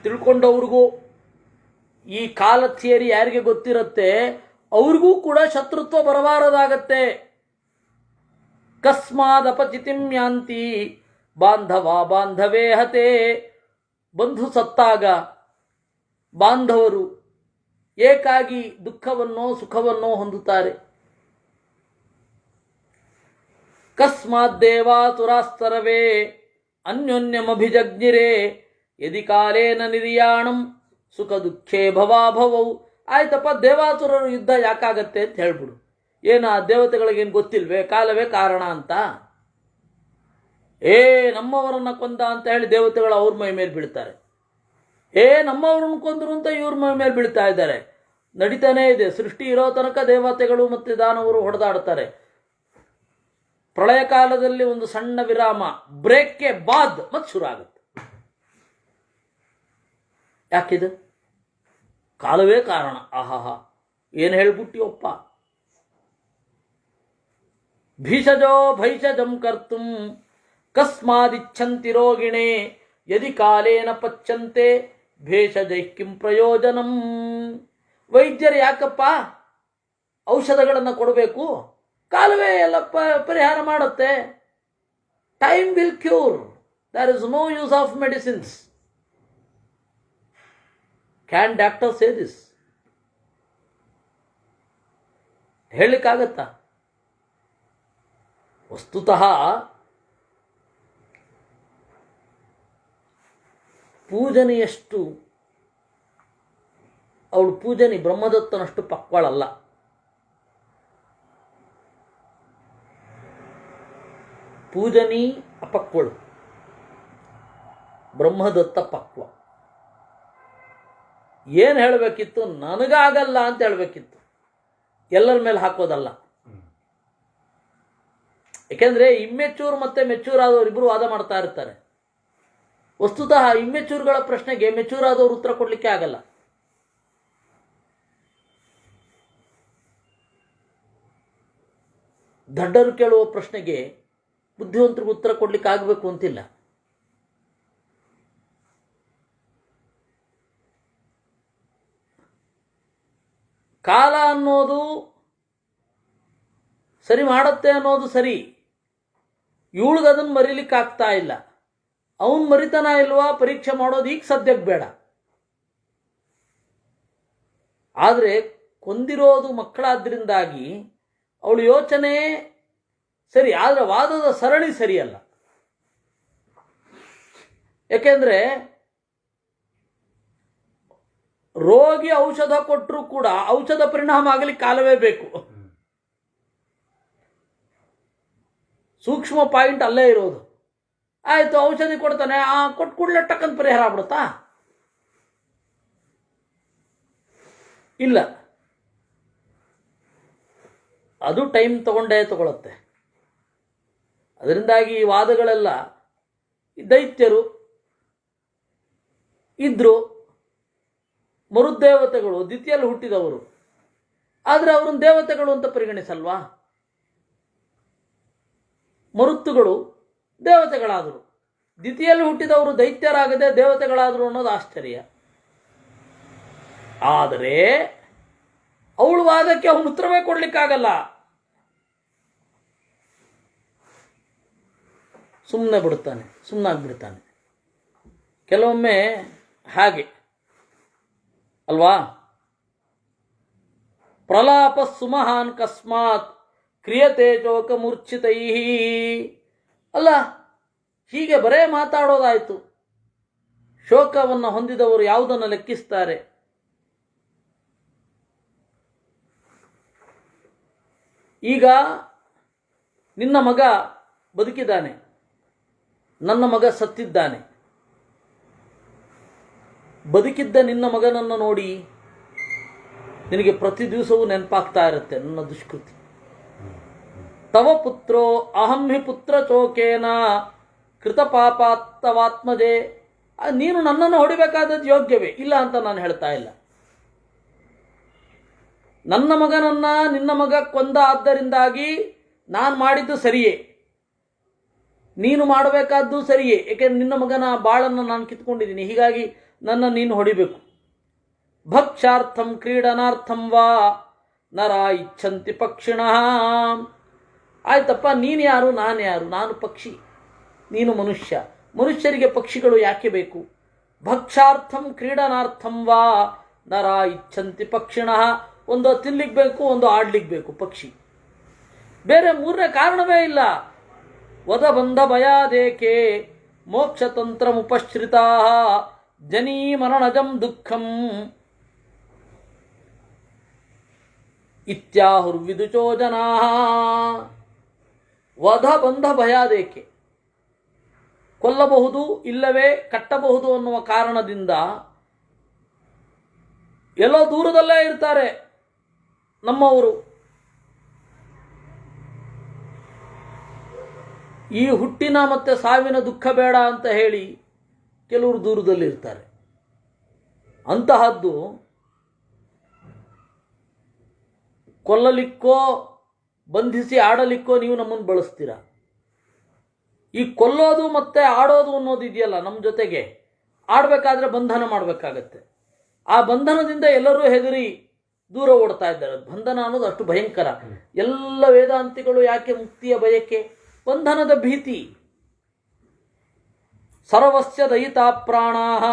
ತಿಳ್ಕೊಂಡವ್ರಿಗೂ ಈ ಕಾಲ ಥಿಯರಿ ಯಾರಿಗೆ ಗೊತ್ತಿರುತ್ತೆ ಅವ್ರಿಗೂ ಕೂಡ ಶತ್ರುತ್ವ ಬರಬಾರದಾಗತ್ತೆ. ಕಸ್ಮಾದಪಚಿತಿಂ ಯಾಂತಿ ಬಾಂಧವ ಬಾಂಧವೇ ಹತೆ. ಬಂಧು ಸತ್ತಾಗ ಬಾಂಧವರು ಏಕಾಗಿ ದುಃಖವನ್ನೋ ಸುಖವನ್ನೋ ಹೊಂದುತ್ತಾರೆ. ಕಸ್ಮಾತ್ ದೇವಾತುರಾಸ್ತರವೇ ಅನ್ಯೋನ್ಯಮಭಿಜಜ್ಞಿರೇ ಯದಿ ಕಾಲೇನ ನಿರ್ಯಾಣಂ ಸುಖ ದುಃಖೇ ಭವಾಭವೌ. ಆಯ್ತಪ್ಪ, ದೇವಾತುರರು ಯುದ್ಧ ಯಾಕಾಗತ್ತೆ ಅಂತ ಹೇಳ್ಬಿಡು. ಏನ ದೇವತೆಗಳಿಗೇನು ಗೊತ್ತಿಲ್ವೇ ಕಾಲವೇ ಕಾರಣ ಅಂತ? ನಮ್ಮವರನ್ನ ಕೊಂದ ಅಂತ ಹೇಳಿ ದೇವತೆಗಳು ಅವ್ರ ಮೈ ಮೇಲೆ ಬೀಳ್ತಾರೆ. ನಮ್ಮವ್ರನ್ನ ಕೊಂದರು ಅಂತ ಇವ್ರ ಮೈ ಮೇಲೆ ಬೀಳ್ತಾ ಇದ್ದಾರೆ. ನಡೀತಾನೇ ಇದೆ. ಸೃಷ್ಟಿ ಇರೋ ತನಕ ದೇವತೆಗಳು ಮತ್ತು ದಾನವರು ಹೊಡೆದಾಡ್ತಾರೆ. ಪ್ರಳಯ ಕಾಲದಲ್ಲಿ ಒಂದು ಸಣ್ಣ ವಿರಾಮ, ಬ್ರೇಕ್ಗೆ ಬಾದ್ ಮತ್ತೆ ಶುರು ಆಗುತ್ತೆ. ಯಾಕಿದು? ಕಾಲವೇ ಕಾರಣ. ಆಹಾಹಾ, ಏನು ಹೇಳ್ಬಿಟ್ಟಿಯಪ್ಪ. ಭೀಷಜೋ ಭೈಷಜಂ ಕರ್ತುಂ ಕಸ್ಮಾದಿಚ್ಛಂತಿ ರೋಗಿಣೆ ಯದಿ ಕಾಲೇನ ಪಚ್ಚಂತೆ ಭೇಷಜೈ ಕಿಂ ಪ್ರಯೋಜನಂ. ವೈದ್ಯರು ಯಾಕಪ್ಪ ಔಷಧಗಳನ್ನು ಕೊಡಬೇಕು? ಕಾಲುವೆ ಎಲ್ಲ ಪರಿಹಾರ ಮಾಡುತ್ತೆ. Time will cure. There is no use of medicines. Can doctor say this? ಹೇಳಲಿಕ್ಕಾಗತ್ತಾ? ವಸ್ತುತಃ ಪೂಜನೆಯಷ್ಟು ಅವಳು ಪೂಜನಿ ಬ್ರಹ್ಮದತ್ತನಷ್ಟು ಪಕ್ವಳಲ್ಲ. ಪೂಜನಿ ಅಪಕ್ವಳು, ಬ್ರಹ್ಮದತ್ತ ಪಕ್ವ. ಏನು ಹೇಳಬೇಕಿತ್ತು? ನನಗಾಗಲ್ಲ ಅಂತ ಹೇಳಬೇಕಿತ್ತು, ಎಲ್ಲರ ಮೇಲೆ ಹಾಕೋದಲ್ಲ. ಯಾಕೆಂದರೆ ಇಮ್ಮೆಚೂರ್ ಮತ್ತು ಮೆಚೂರ್ ಆದವರು ಇಬ್ಬರು ವಾದ ಮಾಡ್ತಾ ಇರ್ತಾರೆ. ವಸ್ತುತಃ ಇಮ್ಮೆಚೂರ್ಗಳ ಪ್ರಶ್ನೆಗೆ ಮೆಚೂರ್ ಆದವರು ಉತ್ತರ ಕೊಡಲಿಕ್ಕೆ ಆಗಲ್ಲ. ದಡ್ಡರು ಕೇಳುವ ಪ್ರಶ್ನೆಗೆ ಬುದ್ಧಿವಂತರಿಗೆ ಉತ್ತರ ಕೊಡ್ಲಿಕ್ಕೆ ಆಗಬೇಕು ಅಂತಿಲ್ಲ. ಕಾಲ ಅನ್ನೋದು ಸರಿ ಮಾಡುತ್ತೆ ಅನ್ನೋದು ಸರಿ, ಇವಳಿಗೆ ಅದನ್ನು ಮರೀಲಿಕ್ಕೆ ಆಗ್ತಾ ಇಲ್ಲ. ಅವನು ಮರಿತನ ಇಲ್ವಾ ಪರೀಕ್ಷೆ ಮಾಡೋದು ಈಗ ಸದ್ಯಕ್ಕೆ ಬೇಡ. ಆದರೆ ಕೊಂದಿರೋದು ಮಕ್ಕಳಾದ್ರಿಂದಾಗಿ ಅವಳು ಯೋಚನೆ ಸರಿ, ಆದರೆ ವಾದದ ಸರಣಿ ಸರಿಯಲ್ಲ. ಯಾಕೆಂದ್ರೆ ರೋಗಿ ಔಷಧ ಕೊಟ್ಟರೂ ಕೂಡ ಔಷಧ ಪರಿಣಾಮ ಆಗಲಿಕ್ಕೆ ಕಾಲವೇ ಬೇಕು. ಸೂಕ್ಷ್ಮ ಪಾಯಿಂಟ್ ಅಲ್ಲೇ ಇರೋದು. ಆಯಿತು, ಔಷಧಿ ಕೊಡ್ತಾನೆ, ಕೊಟ್ಟು ಕೂಡಲೇ ಟಕ್ಕಂತ ಪರಿಹಾರ ಆಗ್ಬಿಡುತ್ತಾ? ಇಲ್ಲ, ಅದು ಟೈಮ್ ತಗೊಳುತ್ತೆ. ಅದರಿಂದಾಗಿ ಈ ವಾದಗಳೆಲ್ಲ ದೈತ್ಯರು ಇದ್ರು, ಮರುದೇವತೆಗಳು ದ್ವಿತೀಯಲ್ಲಿ ಹುಟ್ಟಿದವರು, ಆದರೆ ಅವರನ್ನು ದೇವತೆಗಳು ಅಂತ ಪರಿಗಣಿಸಲ್ವಾ? ಮರುತ್ತುಗಳು ದೇವತೆಗಳಾದರು, ದ್ವಿತೀಯಲ್ಲಿ ಹುಟ್ಟಿದವರು ದೈತ್ಯರಾಗದೆ ದೇವತೆಗಳಾದರು ಅನ್ನೋದು ಆಶ್ಚರ್ಯ. ಆದರೆ ಅವಳು ವಾದಕ್ಕೆ ಅವನು ಉತ್ತರವೇ ಕೊಡ್ಲಿಕ್ಕಾಗಲ್ಲ. ಸುಮ್ಮನಾಗ್ಬಿಡ್ತಾನೆ. ಕೆಲವೊಮ್ಮೆ ಹಾಗೆ ಅಲ್ವಾ? ಪ್ರಲಾಪ ಸುಮಹಾನ್ ಕಸ್ಮಾತ್ ಕ್ರಿಯತೆ ಚೋಕ ಮೂರ್ಛಿತೈ. ಅಲ್ಲ, ಹೀಗೆ ಬರೇ ಮಾತಾಡೋದಾಯಿತು. ಶೋಕವನ್ನು ಹೊಂದಿದವರು ಯಾವುದನ್ನು ಲೆಕ್ಕಿಸ್ತಾರೆ? ಈಗ ನಿನ್ನ ಮಗ ಬದುಕಿದ್ದಾನೆ, ನನ್ನ ಮಗ ಸತ್ತಿದ್ದಾನೆ. ಬದುಕಿದ್ದ ನಿನ್ನ ಮಗನನ್ನು ನೋಡಿ ನಿನಗೆ ಪ್ರತಿ ದಿವಸವೂ ನೆನಪಾಗ್ತಾ ಇರುತ್ತೆ ನನ್ನ ದುಷ್ಕೃತಿ. ತವ ಪುತ್ರೋ ಅಹಂ ಹಿ ಪುತ್ರ ಚೋಕೇನ ಕೃತ ಪಾಪಾತ್ತವಾತ್ಮಜೆ. ನೀನು ನನ್ನನ್ನು ಹೊಡಿಬೇಕಾದದ್ದು ಯೋಗ್ಯವೇ? ಇಲ್ಲ ಅಂತ ನಾನು ಹೇಳ್ತಾ ಇಲ್ಲ. ನನ್ನ ಮಗನನ್ನ ನಿನ್ನ ಮಗ ಕೊಂದ ಆದ್ದರಿಂದಾಗಿ ನಾನು ಮಾಡಿದ್ದು ಸರಿಯೇ, ನೀನು ಮಾಡಬೇಕಾದ್ದು ಸರಿಯೇ. ಏಕೆಂದ್ರೆ ನಿನ್ನ ಮಗನ ಬಾಳನ್ನು ನಾನು ಕಿತ್ಕೊಂಡಿದ್ದೀನಿ, ಹೀಗಾಗಿ ನನ್ನ ನೀನು ಹೊಡಿಬೇಕು. ಭಕ್ಷಾರ್ಥಂ ಕ್ರೀಡನಾರ್ಥಂ ವಾ ನರ ಇಚ್ಛಂತಿ ಪಕ್ಷಿಣಃ. ಆಯ್ತಪ್ಪ, ನೀನು ಯಾರು, ನಾನು ಯಾರು? ನಾನು ಪಕ್ಷಿ, ನೀನು ಮನುಷ್ಯ. ಮನುಷ್ಯರಿಗೆ ಪಕ್ಷಿಗಳು ಯಾಕೆ ಬೇಕು? ಭಕ್ಷಾರ್ಥಂ ಕ್ರೀಡನಾರ್ಥಂ ವಾ ನರ ಇಚ್ಛಂತಿ ಪಕ್ಷಿಣಃ. ಒಂದು ತಿನ್ಲಿಕ್ಕೆ ಬೇಕು, ಒಂದು ಆಡ್ಲಿಕ್ಕೆ ಬೇಕು ಪಕ್ಷಿ. ಬೇರೆ ಮೂರನೇ ಕಾರಣವೇ ಇಲ್ಲ. ವದ ಬಂಧ ಭಯಾದೇಕೆ ಮೋಕ್ಷತಂತ್ರ ಉಪಶ್ರಿತಾ ಜನಿ ಮರಣಜಂ ದುಃಖಂ ಇತ್ಯಾಹುರ್ವಿದುಚೋ ಜನಾ. ವಧ ಬಂಧ ಭಯಾದೇಕೆ, ಕೊಲ್ಲಬಹುದು ಇಲ್ಲವೇ ಕಟ್ಟಬಹುದು ಅನ್ನುವ ಕಾರಣದಿಂದ ಎಲ್ಲೋ ದೂರದಲ್ಲೇ ಇರ್ತಾರೆ ನಮ್ಮವರು. ಈ ಹುಟ್ಟಿನ ಮತ್ತು ಸಾವಿನ ದುಃಖ ಬೇಡ ಅಂತ ಹೇಳಿ ಕೆಲವರು ದೂರದಲ್ಲಿರ್ತಾರೆ. ಅಂತಹದ್ದು ಕೊಲ್ಲಲಿಕ್ಕೋ ಬಂಧಿಸಿ ಆಡಲಿಕ್ಕೋ ನೀವು ನಮ್ಮನ್ನು ಬಳಸ್ತೀರ. ಈ ಕೊಲ್ಲೋದು ಮತ್ತು ಆಡೋದು ಅನ್ನೋದು ಇದೆಯಲ್ಲ, ನಮ್ಮ ಜೊತೆಗೆ ಆಡಬೇಕಾದ್ರೆ ಬಂಧನ ಮಾಡಬೇಕಾಗತ್ತೆ. ಆ ಬಂಧನದಿಂದ ಎಲ್ಲರೂ ಹೆದರಿ ದೂರ ಓಡ್ತಾ ಇದ್ದಾರೆ. ಬಂಧನ ಅನ್ನೋದು ಅಷ್ಟು ಭಯಂಕರ. ಎಲ್ಲ ವೇದಾಂತಿಗಳು ಯಾಕೆ ಮುಕ್ತಿಯ ಬಯಕೆ? ಬಂಧನದ ಭೀತಿ. ಸರ್ವಸ್ಯ ದಯಿತಾ ಪ್ರಾಣಾಹ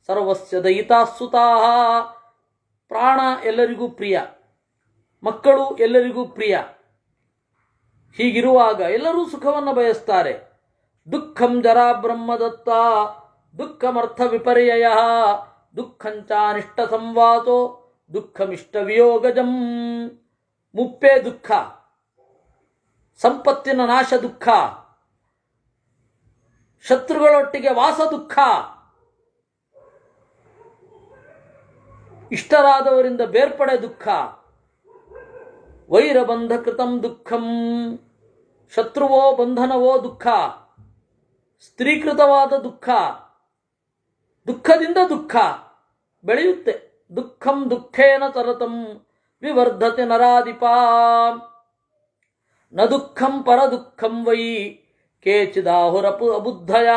ಸರ್ವಸ್ಯ ದಯಿತಾ ಸುತಾಹ. ಪ್ರಾಣ ಎಲ್ಲರಿಗೂ ಪ್ರಿಯ, ಮಕ್ಕಳು ಎಲ್ಲರಿಗೂ ಪ್ರಿಯ. ಹೀಗಿರುವಾಗ ಎಲ್ಲರೂ ಸುಖವನ್ನು ಬಯಸ್ತಾರೆ. ದುಃಖಂ ಜರಾ ಬ್ರಹ್ಮದತ್ತ ದುಃಖಮರ್ಥ ವಿಪರ್ಯಯ ದುಃಖಂಚಾನಿಷ್ಟ ಸಂವಾಸೋ ದುಃಖಮಿಷ್ಟ ವಿಯೋಗಜಂ. ಮುಪ್ಪೇ ದುಃಖ, ಸಂಪತ್ತಿನ ನಾಶ ದುಃಖ, ಶತ್ರುಗಳೊಟ್ಟಿಗೆ ವಾಸ ದುಃಖ, ಇಷ್ಟರಾದವರಿಂದ ಬೇರ್ಪಡೆ ದುಃಖ. ವೈರಬಂಧ ಕೃತಂ ದುಃಖಂ. ಶತ್ರುವೋ ಬಂಧನವೋ ದುಃಖ, ಸ್ತ್ರೀಕೃತವಾದ ದುಃಖ. ದುಃಖದಿಂದ ದುಃಖ ಬೆಳೆಯುತ್ತೆ. ದುಃಖಂ ದುಃಖೇನ ತರತಂ ವಿವರ್ಧತೆ ನರಾಧಿಪ. ನ ದುಃಖಂ ಪರದುಃಖಂ ವೈ ಕೇಚಿದಾಹುರಪು ಅಬುದ್ಧಯ.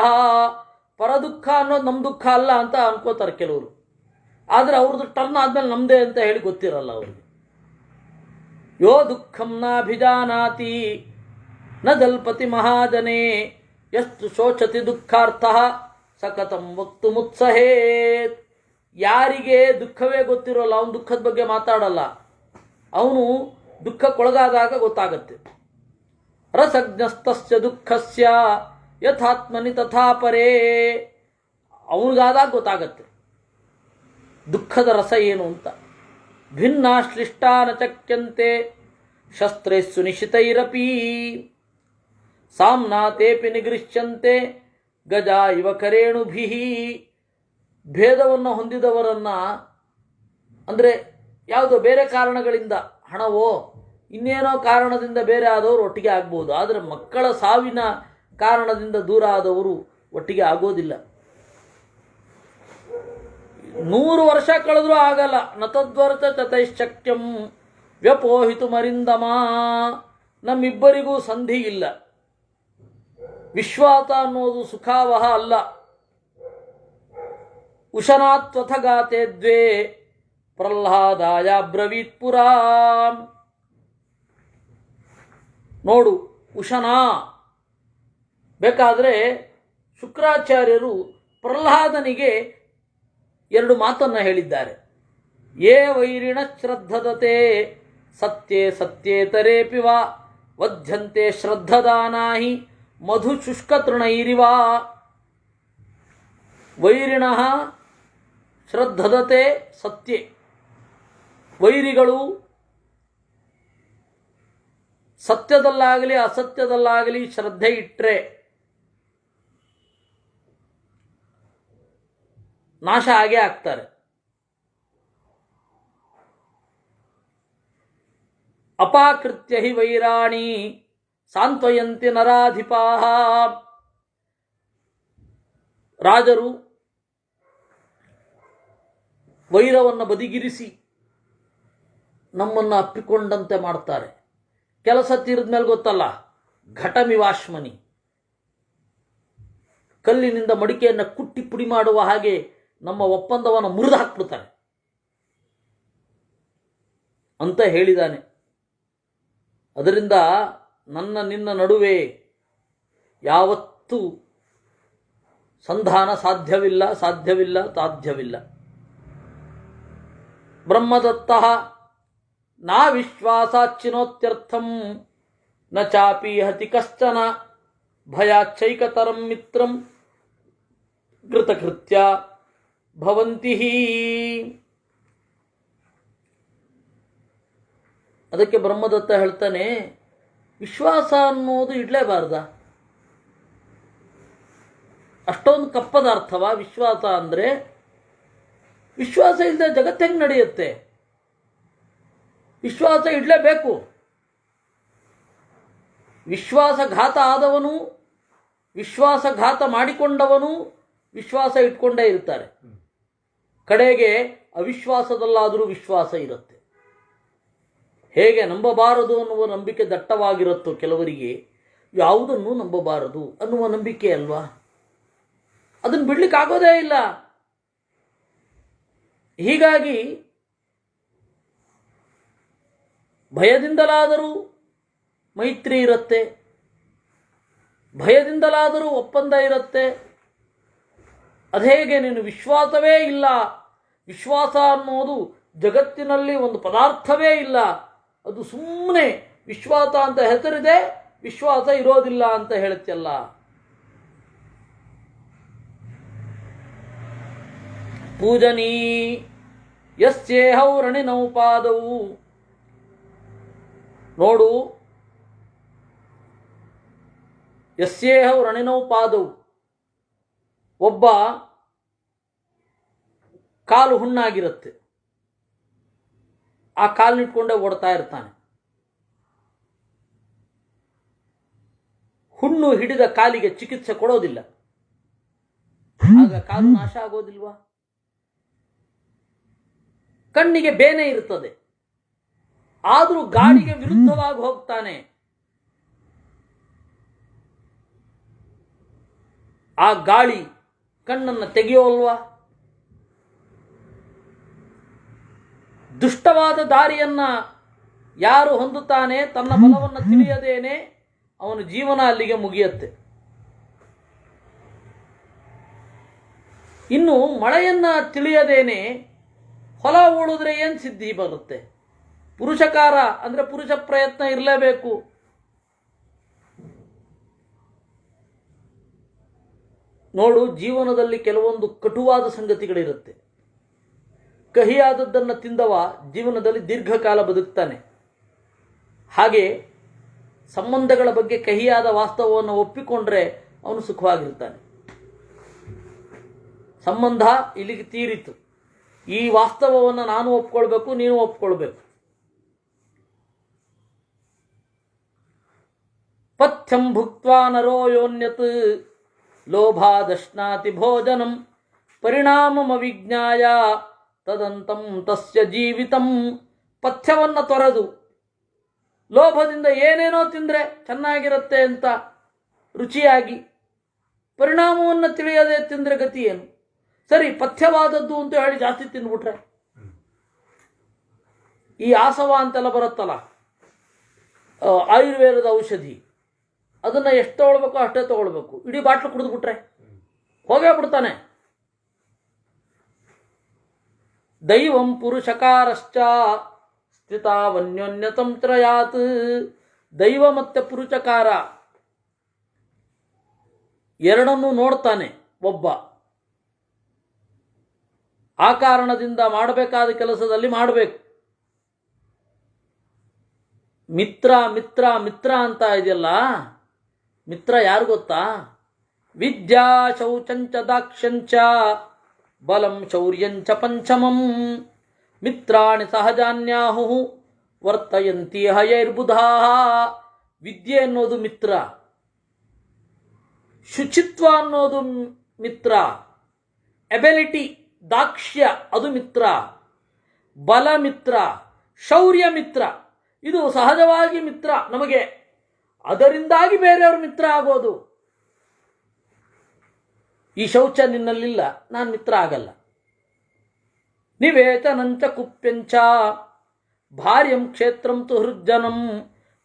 ಪರದುಃಖ ಅನ್ನೋದು ನಮ್ಮ ದುಃಖ ಅಲ್ಲ ಅಂತ ಅನ್ಕೋತಾರೆ ಕೆಲವರು. ಆದರೆ ಅವ್ರದ್ದು ಟರ್ನ್ ಆದ್ಮೇಲೆ ನಮ್ಮದೇ ಅಂತ ಹೇಳಿ ಗೊತ್ತಿರಲ್ಲ ಅವ್ರಿಗೆ. ಯೋ ದುಃಖಂ ನಾಭಿಜಾನಾತಿ ನ ಜಲ್ಪತಿ ಮಹಾಜನೇ ಎಷ್ಟು ಶೋಚತಿ ದುಃಖಾರ್ಥ ಸಕತಂ ವಕ್ತು ಮುತ್ಸಹೇತ್. ಯಾರಿಗೆ ದುಃಖವೇ ಗೊತ್ತಿರೋಲ್ಲ ಅವನು ದುಃಖದ ಬಗ್ಗೆ ಮಾತಾಡಲ್ಲ. ಅವನು ದುಃಖಕ್ಕೊಳಗಾದಾಗ ಗೊತ್ತಾಗತ್ತೆ. ರಸಜ್ಞಸ್ತಸ್ಯ ದುಃಖಸ್ಯ ಯಥಾತ್ಮನಿ ತಥಾ ಪರೇ. ಅವನಿಗಾದಾಗ ಗೊತ್ತಾಗತ್ತೆ ದುಃಖದ ರಸ ಏನು ಅಂತ. ಭಿನ್ನಾಶ್ಲಿಷ್ಟಾನ ಚಕ್ಯಂತೆ ಶಸ್ತ್ರೈಸ್ಸು ನಿಶಿತೈರಪಿ ಸಾಮ್ನಾತೇಪಿ ನಿಗೃಶ್ಯಂತೆ ಗಜ ಇವ ಕರೇಣುಭಿಃ. ಭೇದವನ್ನು ಹೊಂದಿದವರನ್ನು, ಅಂದರೆ ಯಾವುದೋ ಬೇರೆ ಕಾರಣಗಳಿಂದ, ಹಣವೋ ಇನ್ನೇನೋ ಕಾರಣದಿಂದ ಬೇರೆ ಆದವರು ಒಟ್ಟಿಗೆ ಆಗ್ಬೋದು. ಆದರೆ ಮಕ್ಕಳ ಸಾವಿನ ಕಾರಣದಿಂದ ದೂರ ಆದವರು ಒಟ್ಟಿಗೆ ಆಗೋದಿಲ್ಲ. 100 ವರ್ಷ ಕಳೆದ್ರೂ ಆಗಲ್ಲ. ನತದ್ವರ್ತ ತತೈಶ್ಚಕ್ಯಂ ವ್ಯಪೋಹಿತು ಮರಿಂದಮ. ನಮ್ಮಿಬ್ಬರಿಗೂ ಸಂಧಿ ಇಲ್ಲ. ವಿಶ್ವಾತ ಅನ್ನೋದು ಸುಖಾವಹ ಅಲ್ಲ. ಉಶನಾತ್ವಥಗಾತೆ ದ್ವೇ ಪ್ರಹ್ಲಾದಾಯ ಬ್ರವೀತ್ ಪುರಾ. ನೋಡು, ಉಶನಾ ಬೇಕಾದರೆ ಶುಕ್ರಾಚಾರ್ಯರು ಪ್ರಹ್ಲಾದನಿಗೆ 2 ಮಾತನ್ನು ಹೇಳಿದ್ದಾರೆ. ಯೇ ವೈರಿಣ ಶ್ರದ್ಧದತೆ ಸತ್ಯೇ ಸತ್ಯೇತರೇಪಿ ವಾ ವಧ್ಯಂತೆ ಶ್ರದ್ಧದಾನಾಹಿ ಮಧು ಶುಷ್ಕತೃಣೈರಿವ. ವೈರಿಣಃ ಶ್ರದ್ಧದತೆ ಸತ್ಯೆ. ವೈರಿಗಳು ಸತ್ಯದಲ್ಲಾಗಲಿ ಅಸತ್ಯದಲ್ಲಾಗಲಿ ಶ್ರದ್ಧೆ ಇಟ್ಟರೆ ನಾಶ ಆಗೇ ಆಗ್ತಾರೆ. ಅಪಾಕೃತ್ಯ ಹಿ ವೈರಾಣಿ ಸಾಂತ್ವಯಂತಿ ನರಾಧಿಪಾಃ. ರಾಜರು ವೈರವನ್ನು ಬದಿಗಿರಿಸಿ ನಮ್ಮನ್ನು ಅಪ್ಪಿಕೊಂಡಂತೆ ಮಾಡ್ತಾರೆ. ಕೆಲಸ ತೀರಿದ ಮೇಲೆ ಗೊತ್ತಲ್ಲ, ಘಟಮಿವಾಶ್ಮನಿ, ಕಲ್ಲಿನಿಂದ ಮಡಿಕೆಯನ್ನು ಕುಟ್ಟಿ ಪುಡಿ ಮಾಡುವ ಹಾಗೆ ನಮ್ಮ ಒಪ್ಪಂದವನ್ನು ಮುರಿದು ಹಾಕ್ಬಿಡ್ತಾರೆ ಅಂತ ಹೇಳಿದ್ದಾನೆ. ಅದರಿಂದ ನನ್ನ ನಿನ್ನ ನಡುವೆ ಯಾವತ್ತೂ ಸಂಧಾನ ಸಾಧ್ಯವಿಲ್ಲ, ಸಾಧ್ಯವಿಲ್ಲ, ಸಾಧ್ಯವಿಲ್ಲ. ಬ್ರಹ್ಮದತ್ತಃ ನಾ ವಿಶ್ವಾಸಾಚ್ಚಿನೋತ್ಯರ್ಥಂ ನ ಚಾಪಿ ಹತಿ ಕಶ್ಚನ ಭಯಾಚ್ಛೈಕತರಂ ಮಿತ್ರಂ ಕೃತಕೃತ್ಯ ಭವಂತಿ. ಅದಕ್ಕೆ ಬ್ರಹ್ಮದತ್ತ ಹೇಳ್ತಾನೆ, ವಿಶ್ವಾಸ ಅನ್ನೋದು ಇಡಲೇಬಾರ್ದ? ಅಷ್ಟೊಂದು ಕಪ್ಪದ ಅರ್ಥವಾ ವಿಶ್ವಾಸ ಅಂದರೆ? ವಿಶ್ವಾಸ ಇಲ್ಲದೆ ಜಗತ್ತು ಹೆಂಗೆ ನಡೆಯುತ್ತೆ? ವಿಶ್ವಾಸ ಇಡಲೇಬೇಕು. ವಿಶ್ವಾಸಘಾತ ಆದವನು, ವಿಶ್ವಾಸಘಾತ ಮಾಡಿಕೊಂಡವನು ವಿಶ್ವಾಸ ಇಟ್ಕೊಂಡೇ ಇರ್ತಾರೆ. ಕಡೆಗೆ ಅವಿಶ್ವಾಸದಲ್ಲಾದರೂ ವಿಶ್ವಾಸ ಇರುತ್ತೆ. ಹೇಗೆ ನಂಬಬಾರದು ಅನ್ನುವ ನಂಬಿಕೆ ದಟ್ಟವಾಗಿರುತ್ತೋ ಕೆಲವರಿಗೆ, ಯಾವುದನ್ನು ನಂಬಬಾರದು ಅನ್ನುವ ನಂಬಿಕೆ ಅಲ್ವಾ, ಅದನ್ನು ಬಿಡ್ಲಿಕ್ಕೆ ಆಗೋದೇ ಇಲ್ಲ. ಹೀಗಾಗಿ ಭಯದಿಂದಲಾದರೂ ಮೈತ್ರಿ ಇರುತ್ತೆ, ಭಯದಿಂದಲಾದರೂ ಒಪ್ಪಂದ ಇರುತ್ತೆ. ಅದೇಗೆ ನೀನು ವಿಶ್ವಾಸವೇ ಇಲ್ಲ, ವಿಶ್ವಾಸ ಅನ್ನೋದು ಜಗತ್ತಿನಲ್ಲಿ ಒಂದು ಪದಾರ್ಥವೇ ಇಲ್ಲ, ಅದು ಸುಮ್ಮನೆ ವಿಶ್ವಾಸ ಅಂತ ಹೆಸರಿದೆ, ವಿಶ್ವಾಸ ಇರೋದಿಲ್ಲ ಅಂತ ಹೇಳ್ತಿಯಲ್ಲ. ಪೂಜನೀ ಯಸ್ಯೇಹೌ ರಣಿ ಪಾದವು. ನೋಡು, ಯಸ್ಯೇಹೌ ರಣಿ ಪಾದವು, ಒಬ್ಬ ಕಾಲು ಹುಣ್ಣಾಗಿರುತ್ತೆ, ಆ ಕಾಲನ್ನಿಟ್ಕೊಂಡೇ ಓಡ್ತಾ ಇರ್ತಾನೆ. ಹುಣ್ಣು ಹಿಡಿದ ಕಾಲಿಗೆ ಚಿಕಿತ್ಸೆ ಕೊಡೋದಿಲ್ಲ, ಆಗ ಕಾಲು ನಾಶ ಆಗೋದಿಲ್ವಾ? ಕಣ್ಣಿಗೆ ಬೇನೆ ಇರುತ್ತದೆ, ಆದರೂ ಗಾಳಿಗೆ ವಿರುದ್ಧವಾಗಿ ಹೋಗ್ತಾನೆ, ಆ ಗಾಳಿ ಕಣ್ಣನ್ನು ತೆಗೆಯೋಲ್ವಾ? ದುಷ್ಟವಾದ ದಾರಿಯನ್ನ ಯಾರು ಹೊಂದುತ್ತಾನೆ, ತನ್ನ ಬಲವನ್ನು ತಿಳಿಯದೇನೆ ಅವನ ಜೀವನ ಅಲ್ಲಿಗೆ ಮುಗಿಯುತ್ತೆ. ಇನ್ನು ಮಳೆಯನ್ನ ತಿಳಿಯದೇನೆ ಹೊಲ ಉಳಿದ್ರೆ ಏನು ಸಿದ್ಧಿ ಬರುತ್ತೆ? ಪುರುಷಕಾರ ಅಂದರೆ ಪುರುಷ ಪ್ರಯತ್ನ ಇರಲೇಬೇಕು. ನೋಡು, ಜೀವನದಲ್ಲಿ ಕೆಲವೊಂದು ಕಟುವಾದ ಸಂಗತಿಗಳಿರುತ್ತೆ. ಕಹಿಯಾದದ್ದನ್ನು ತಿಂದವ ಜೀವನದಲ್ಲಿ ದೀರ್ಘಕಾಲ ಬದುಕ್ತಾನೆ. ಹಾಗೆ ಸಂಬಂಧಗಳ ಬಗ್ಗೆ ಕಹಿಯಾದ ವಾಸ್ತವವನ್ನು ಒಪ್ಪಿಕೊಂಡ್ರೆ ಅವನು ಸುಖವಾಗಿರ್ತಾನೆ. ಸಂಬಂಧ ಇಲ್ಲಿಗೆ ತೀರಿತು, ಈ ವಾಸ್ತವವನ್ನು ನಾನು ಒಪ್ಕೊಳ್ಬೇಕು, ನೀನು ಒಪ್ಕೊಳ್ಬೇಕು. ಪಥ್ಯಂ ಭುಕ್ತ್ವಾ ನರೋ ಯೋನ್ಯತ್ ಲೋಭಾದಶ್ನಾತಿ ಭೋಜನಂ ಪರಿಣಾಮಮವಿಜ್ಞಾಯ ತದಂತಂ ತಸ್ಯ ಜೀವಿತಂ. ಪಥ್ಯವನ್ನು ತೊರೆದು ಲೋಭದಿಂದ ಏನೇನೋ ತಿಂದರೆ ಚೆನ್ನಾಗಿರುತ್ತೆ ಅಂತ ರುಚಿಯಾಗಿ, ಪರಿಣಾಮವನ್ನು ತಿಳಿಯದೆ ತಿಂದರೆ ಗತಿ ಏನು? ಸರಿ, ಪಥ್ಯವಾದದ್ದು ಅಂತ ಹೇಳಿ ಜಾಸ್ತಿ ತಿಂದ್ಬಿಟ್ರೆ, ಈ ಆಸವ ಅಂತೆಲ್ಲ ಬರುತ್ತಲ್ಲ, ಆಯುರ್ವೇದದ ಔಷಧಿ, ಅದನ್ನು ಎಷ್ಟು ತಗೊಳ್ಬೇಕೋ ಅಷ್ಟೇ ತಗೊಳ್ಬೇಕು. ಇಡೀ ಬಾಟ್ಲು ಕುಡಿದ್ಬಿಟ್ರೆ ಹೋಗೇ ಬಿಡ್ತಾನೆ. ದೈವಂ ಪುರುಷಕಾರಶ್ಚ ಸ್ಥಿತಾವನ್ಯೋನ್ಯತಂತ್ರಯಾತ್. ದೈವ ಮತ್ತು ಪುರುಷಕಾರ ಎರಡನ್ನೂ ನೋಡ್ತಾನೆ ಒಬ್ಬ. ಆ ಕಾರಣದಿಂದ ಮಾಡಬೇಕಾದ ಕೆಲಸದಲ್ಲಿ ಮಾಡಬೇಕು. ಮಿತ್ರ ಮಿತ್ರ ಮಿತ್ರ ಅಂತ ಇದೆಯಲ್ಲ, ಮಿತ್ರ ಯಾರು ಗೊತ್ತಾ? ವಿದ್ಯಾ ಶೌಚಂಚ ದಾಕ್ಷ್ಯಂಚ ಬಲಂ ಶೌರ್ಯಂಚ ಪಂಚಮಂ ಮಿತ್ರಾಣಿ ಸಹಜಾನ್ಯಾಹು ವರ್ತಯಂತಿ ಹಯೈರ್ಬುಧಾ. ವಿದ್ಯೆ ಅನ್ನೋದು ಮಿತ್ರ, ಶುಚಿತ್ವ ಅನ್ನೋದು ಮಿತ್ರ, ಎಬಿಲಿಟಿ ದಾಕ್ಷ್ಯ ಅದು ಮಿತ್ರ, ಬಲ ಮಿತ್ರ, ಶೌರ್ಯ ಮಿತ್ರ. ಇದು ಸಹಜವಾಗಿ ಮಿತ್ರ ನಮಗೆ, ಅದರಿಂದಾಗಿ ಬೇರೆಯವ್ರ ಮಿತ್ರ ಆಗೋದು. ಈ ಶೌಚ ನಿನ್ನಲ್ಲಿಲ್ಲ, ನಾನು ಮಿತ್ರ ಆಗಲ್ಲ. ನಿವೇತನಂಚ ಕುಪ್ಯಂಚ ಭಾರ್ಯಂ ಕ್ಷೇತ್ರಂ ತು ಹೃಜ್ಜನಂ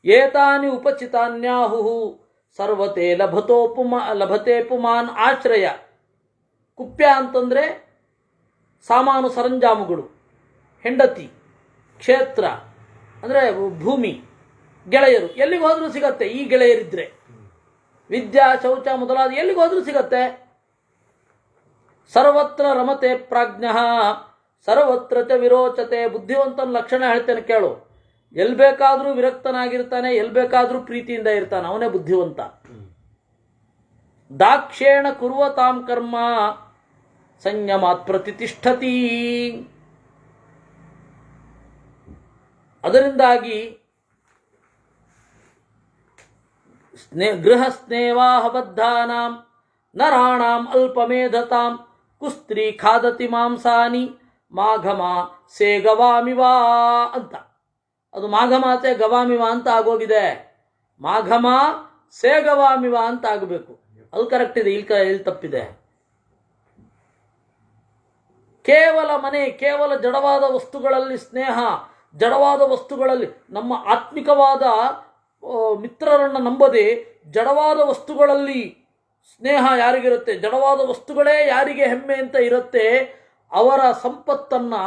ಏತಾನಿ ಉಪಚಿತಾನ್ಯಾಹು ಸರ್ವತೆ ಲಭತೆ ಪುಮಾನ್ ಆಶ್ರಯ. ಕುಪ್ಯ ಅಂತಂದರೆ ಸಾಮಾನು ಸರಂಜಾಮುಗಳು, ಹೆಂಡತಿ, ಕ್ಷೇತ್ರ ಅಂದರೆ ಭೂಮಿ, ಗೆಳೆಯರು ಎಲ್ಲಿಗೆ ಹೋದರೂ ಸಿಗತ್ತೆ. ಈ ಗೆಳೆಯರಿದ್ದರೆ ವಿದ್ಯಾ ಶೌಚ ಮೊದಲಾದ ಎಲ್ಲಿಗೆ ಹೋದರೂ ಸಿಗತ್ತೆ. ಸರ್ವತ್ರ ರಮತೆ ಪ್ರಾಜ್ಞ ಸರ್ವತ್ರ ಚ ವಿರೋಚತೆ. ಬುದ್ಧಿವಂತನ ಲಕ್ಷಣ ಹೇಳ್ತೇನೆ ಕೇಳು. ಎಲ್ಲಿ ಬೇಕಾದರೂ ವಿರಕ್ತನಾಗಿರ್ತಾನೆ, ಎಲ್ಲಿ ಬೇಕಾದರೂ ಪ್ರೀತಿಯಿಂದ ಇರ್ತಾನೆ, ಅವನೇ ಬುದ್ಧಿವಂತ. ದಾಕ್ಷೇಣ ಕುರ್ವತಾಂ ಕರ್ಮ ಸಂಯಮಾತ್ ಪ್ರತಿಷ್ಠತಿ. ಅದರಿಂದಾಗಿ ಗೃಹ ಸ್ನೇವಾಹಬದ್ಧಾನಾಂ ನರಾಣಾಂ ಅಲ್ಪಮೇಧತಾಂ ಕುಸ್ತ್ರೀ ಖಾದತಿ ಮಾಂಸಾನಿ ಮಾಘಮ ಸೇ ಗವಾಮಿವಾ ಅಂತ. ಅದು ಮಾಘಮಾತೆ ಗವಾಮಿವ ಅಂತ ಆಗೋಗಿದೆ. ಮಾಘಮ ಸೇ ಗವಾಮಿವ ಅಂತ ಆಗಬೇಕು. ಅದು ಕರೆಕ್ಟ್ ಇದೆ, ಇಲ್ಲಿ ತಪ್ಪಿದೆ. ಕೇವಲ ಮನೆ, ಕೇವಲ ಜಡವಾದ ವಸ್ತುಗಳಲ್ಲಿ ಸ್ನೇಹ, ಜಡವಾದ ವಸ್ತುಗಳಲ್ಲಿ ನಮ್ಮ ಆತ್ಮಿಕವಾದ ಮಿತ್ರರನ್ನು ನಂಬದೆ ಜಡವಾದ ವಸ್ತುಗಳಲ್ಲಿ ಸ್ನೇಹ ಯಾರಿಗಿರುತ್ತೆ, ಜಡವಾದ ವಸ್ತುಗಳೇ ಯಾರಿಗೆ ಹೆಮ್ಮೆ ಅಂತ ಇರುತ್ತೆ, ಅವರ ಸಂಪತ್ತನ್ನು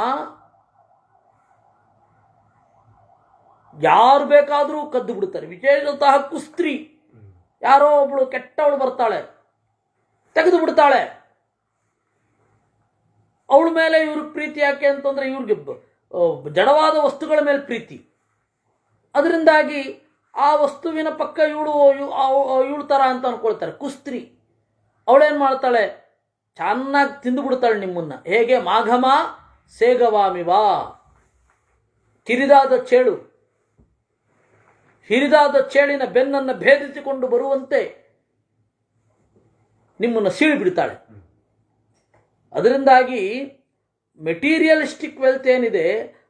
ಯಾರು ಬೇಕಾದರೂ ಕದ್ದು ಬಿಡ್ತಾರೆ. ವಿಶೇಷತಃ ಕುಸ್ತ್ರೀ, ಯಾರೋ ಒಬ್ಳು ಕೆಟ್ಟವಳು ಬರ್ತಾಳೆ, ತೆಗೆದು ಬಿಡ್ತಾಳೆ. ಅವಳ ಮೇಲೆ ಇವ್ರಿಗೆ ಪ್ರೀತಿ ಯಾಕೆ ಅಂತಂದರೆ ಇವ್ರಿಗೆ ಜಡವಾದ ವಸ್ತುಗಳ ಮೇಲೆ ಪ್ರೀತಿ. ಅದರಿಂದಾಗಿ ಆ ವಸ್ತುವಿನ ಪಕ್ಕ ಇವಳು ಥರ ಅಂತ ಅನ್ಕೊಳ್ತಾರೆ. ಕುಸ್ತ್ರೀ ಅವಳೇನು ಮಾಡ್ತಾಳೆ, ಚೆನ್ನಾಗಿ ತಿಂದುಬಿಡ್ತಾಳೆ ನಿಮ್ಮನ್ನು. ಹೇಗೆ? ಮಾಘಮ ಸೇಗವಾಮಿವಾ, ಕಿರಿದಾದ ಚೇಳು ಹಿರಿದಾದ ಚೇಳಿನ ಬೆನ್ನನ್ನು ಭೇದಿಸಿಕೊಂಡು ಬರುವಂತೆ ನಿಮ್ಮನ್ನು ಸೀಳಿಬಿಡ್ತಾಳೆ. ಅದರಿಂದಾಗಿ ಮೆಟೀರಿಯಲಿಸ್ಟಿಕ್ ವೆಲ್ತ್ ಏನಿದೆ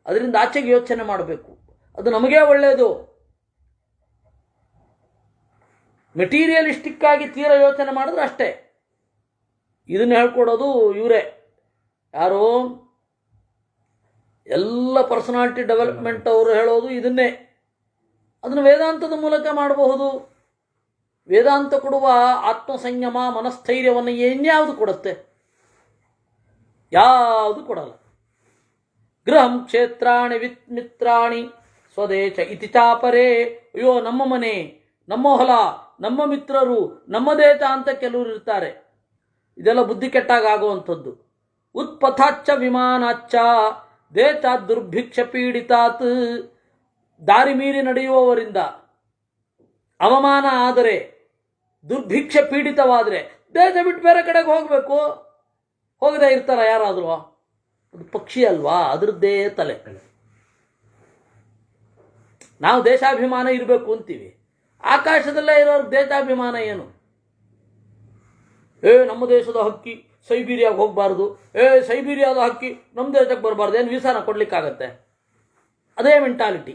ಅದರಿಂದ ಆಚೆಗೆ ಯೋಚನೆ ಮಾಡಬೇಕು. ಅದು ನಮಗೇ ಒಳ್ಳೆಯದು. ಮೆಟೀರಿಯಲಿಸ್ಟಿಕ್ ಆಗಿ ತೀರ ಯೋಚನೆ ಮಾಡಿದ್ರೆ ಅಷ್ಟೇ. ಇದನ್ನು ಹೇಳ್ಕೊಡೋದು ಇವರೇ, ಯಾರು ಎಲ್ಲ ಪರ್ಸನಾಲಿಟಿ ಡೆವಲಪ್ಮೆಂಟ್ ಅವರು ಹೇಳೋದು ಇದನ್ನೇ. ಅದನ್ನು ವೇದಾಂತದ ಮೂಲಕ ಮಾಡಬಹುದು. ವೇದಾಂತ ಕೊಡುವ ಆತ್ಮಸಂಯಮ ಮನಸ್ಥೈರ್ಯವನ್ನು ಇನ್ಯಾವುದು ಕೊಡುತ್ತೆ? ಯಾವುದು ಕೊಡಲ್ಲ. ಗೃಹಂ ಕ್ಷೇತ್ರಾಣಿ ಮಿತ್ರಾಣಿ ಸ್ವದೇಶ ಇತಿ ಚಾಪರೇ. ಅಯ್ಯೋ, ನಮ್ಮ ಮನೆ, ನಮ್ಮ ಹೊಲ, ನಮ್ಮ ಮಿತ್ರರು, ನಮ್ಮ ದೇಶ ಅಂತ ಕೆಲವರು ಇರ್ತಾರೆ. ಇದೆಲ್ಲ ಬುದ್ಧಿ ಕೆಟ್ಟಾಗ ಆಗುವಂಥದ್ದು. ಉತ್ಪಥಾಚ್ಚ ವಿಮಾನಾಚ್ಚ ದೇಶ ದುರ್ಭಿಕ್ಷ ಪೀಡಿತಾತ್. ದಾರಿ ಮೀರಿ ನಡೆಯುವವರಿಂದ ಅವಮಾನ ಆದರೆ, ದುರ್ಭಿಕ್ಷ ಪೀಡಿತವಾದರೆ ದೇಶ ಬಿಟ್ಟು ಬೇರೆ ಕಡೆಗೆ ಹೋಗಬೇಕು. ಹೋಗದೆ ಇರ್ತಾರ ಯಾರಾದರೂ? ಅದು ಪಕ್ಷಿ ಅಲ್ವಾ, ಅದರದ್ದೇ ತಲೆ. ನಾವು ದೇಶಾಭಿಮಾನ ಇರಬೇಕು ಅಂತೀವಿ, ಆಕಾಶದಲ್ಲೇ ಇರೋರು ದೇಶಾಭಿಮಾನ ಏನು? ನಮ್ಮ ದೇಶದ ಹಕ್ಕಿ ಸೈಬೀರಿಯಾಗೆ ಹೋಗಬಾರ್ದು, ಸೈಬೀರಿಯಾದ ಹಕ್ಕಿ ನಮ್ಮ ದೇಶಕ್ಕೆ ಬರಬಾರ್ದು, ಏನು ವೀಸಾನ ಕೊಡ್ಲಿಕ್ಕಾಗತ್ತೆ? ಅದೇ ಮೆಂಟಾಲಿಟಿ.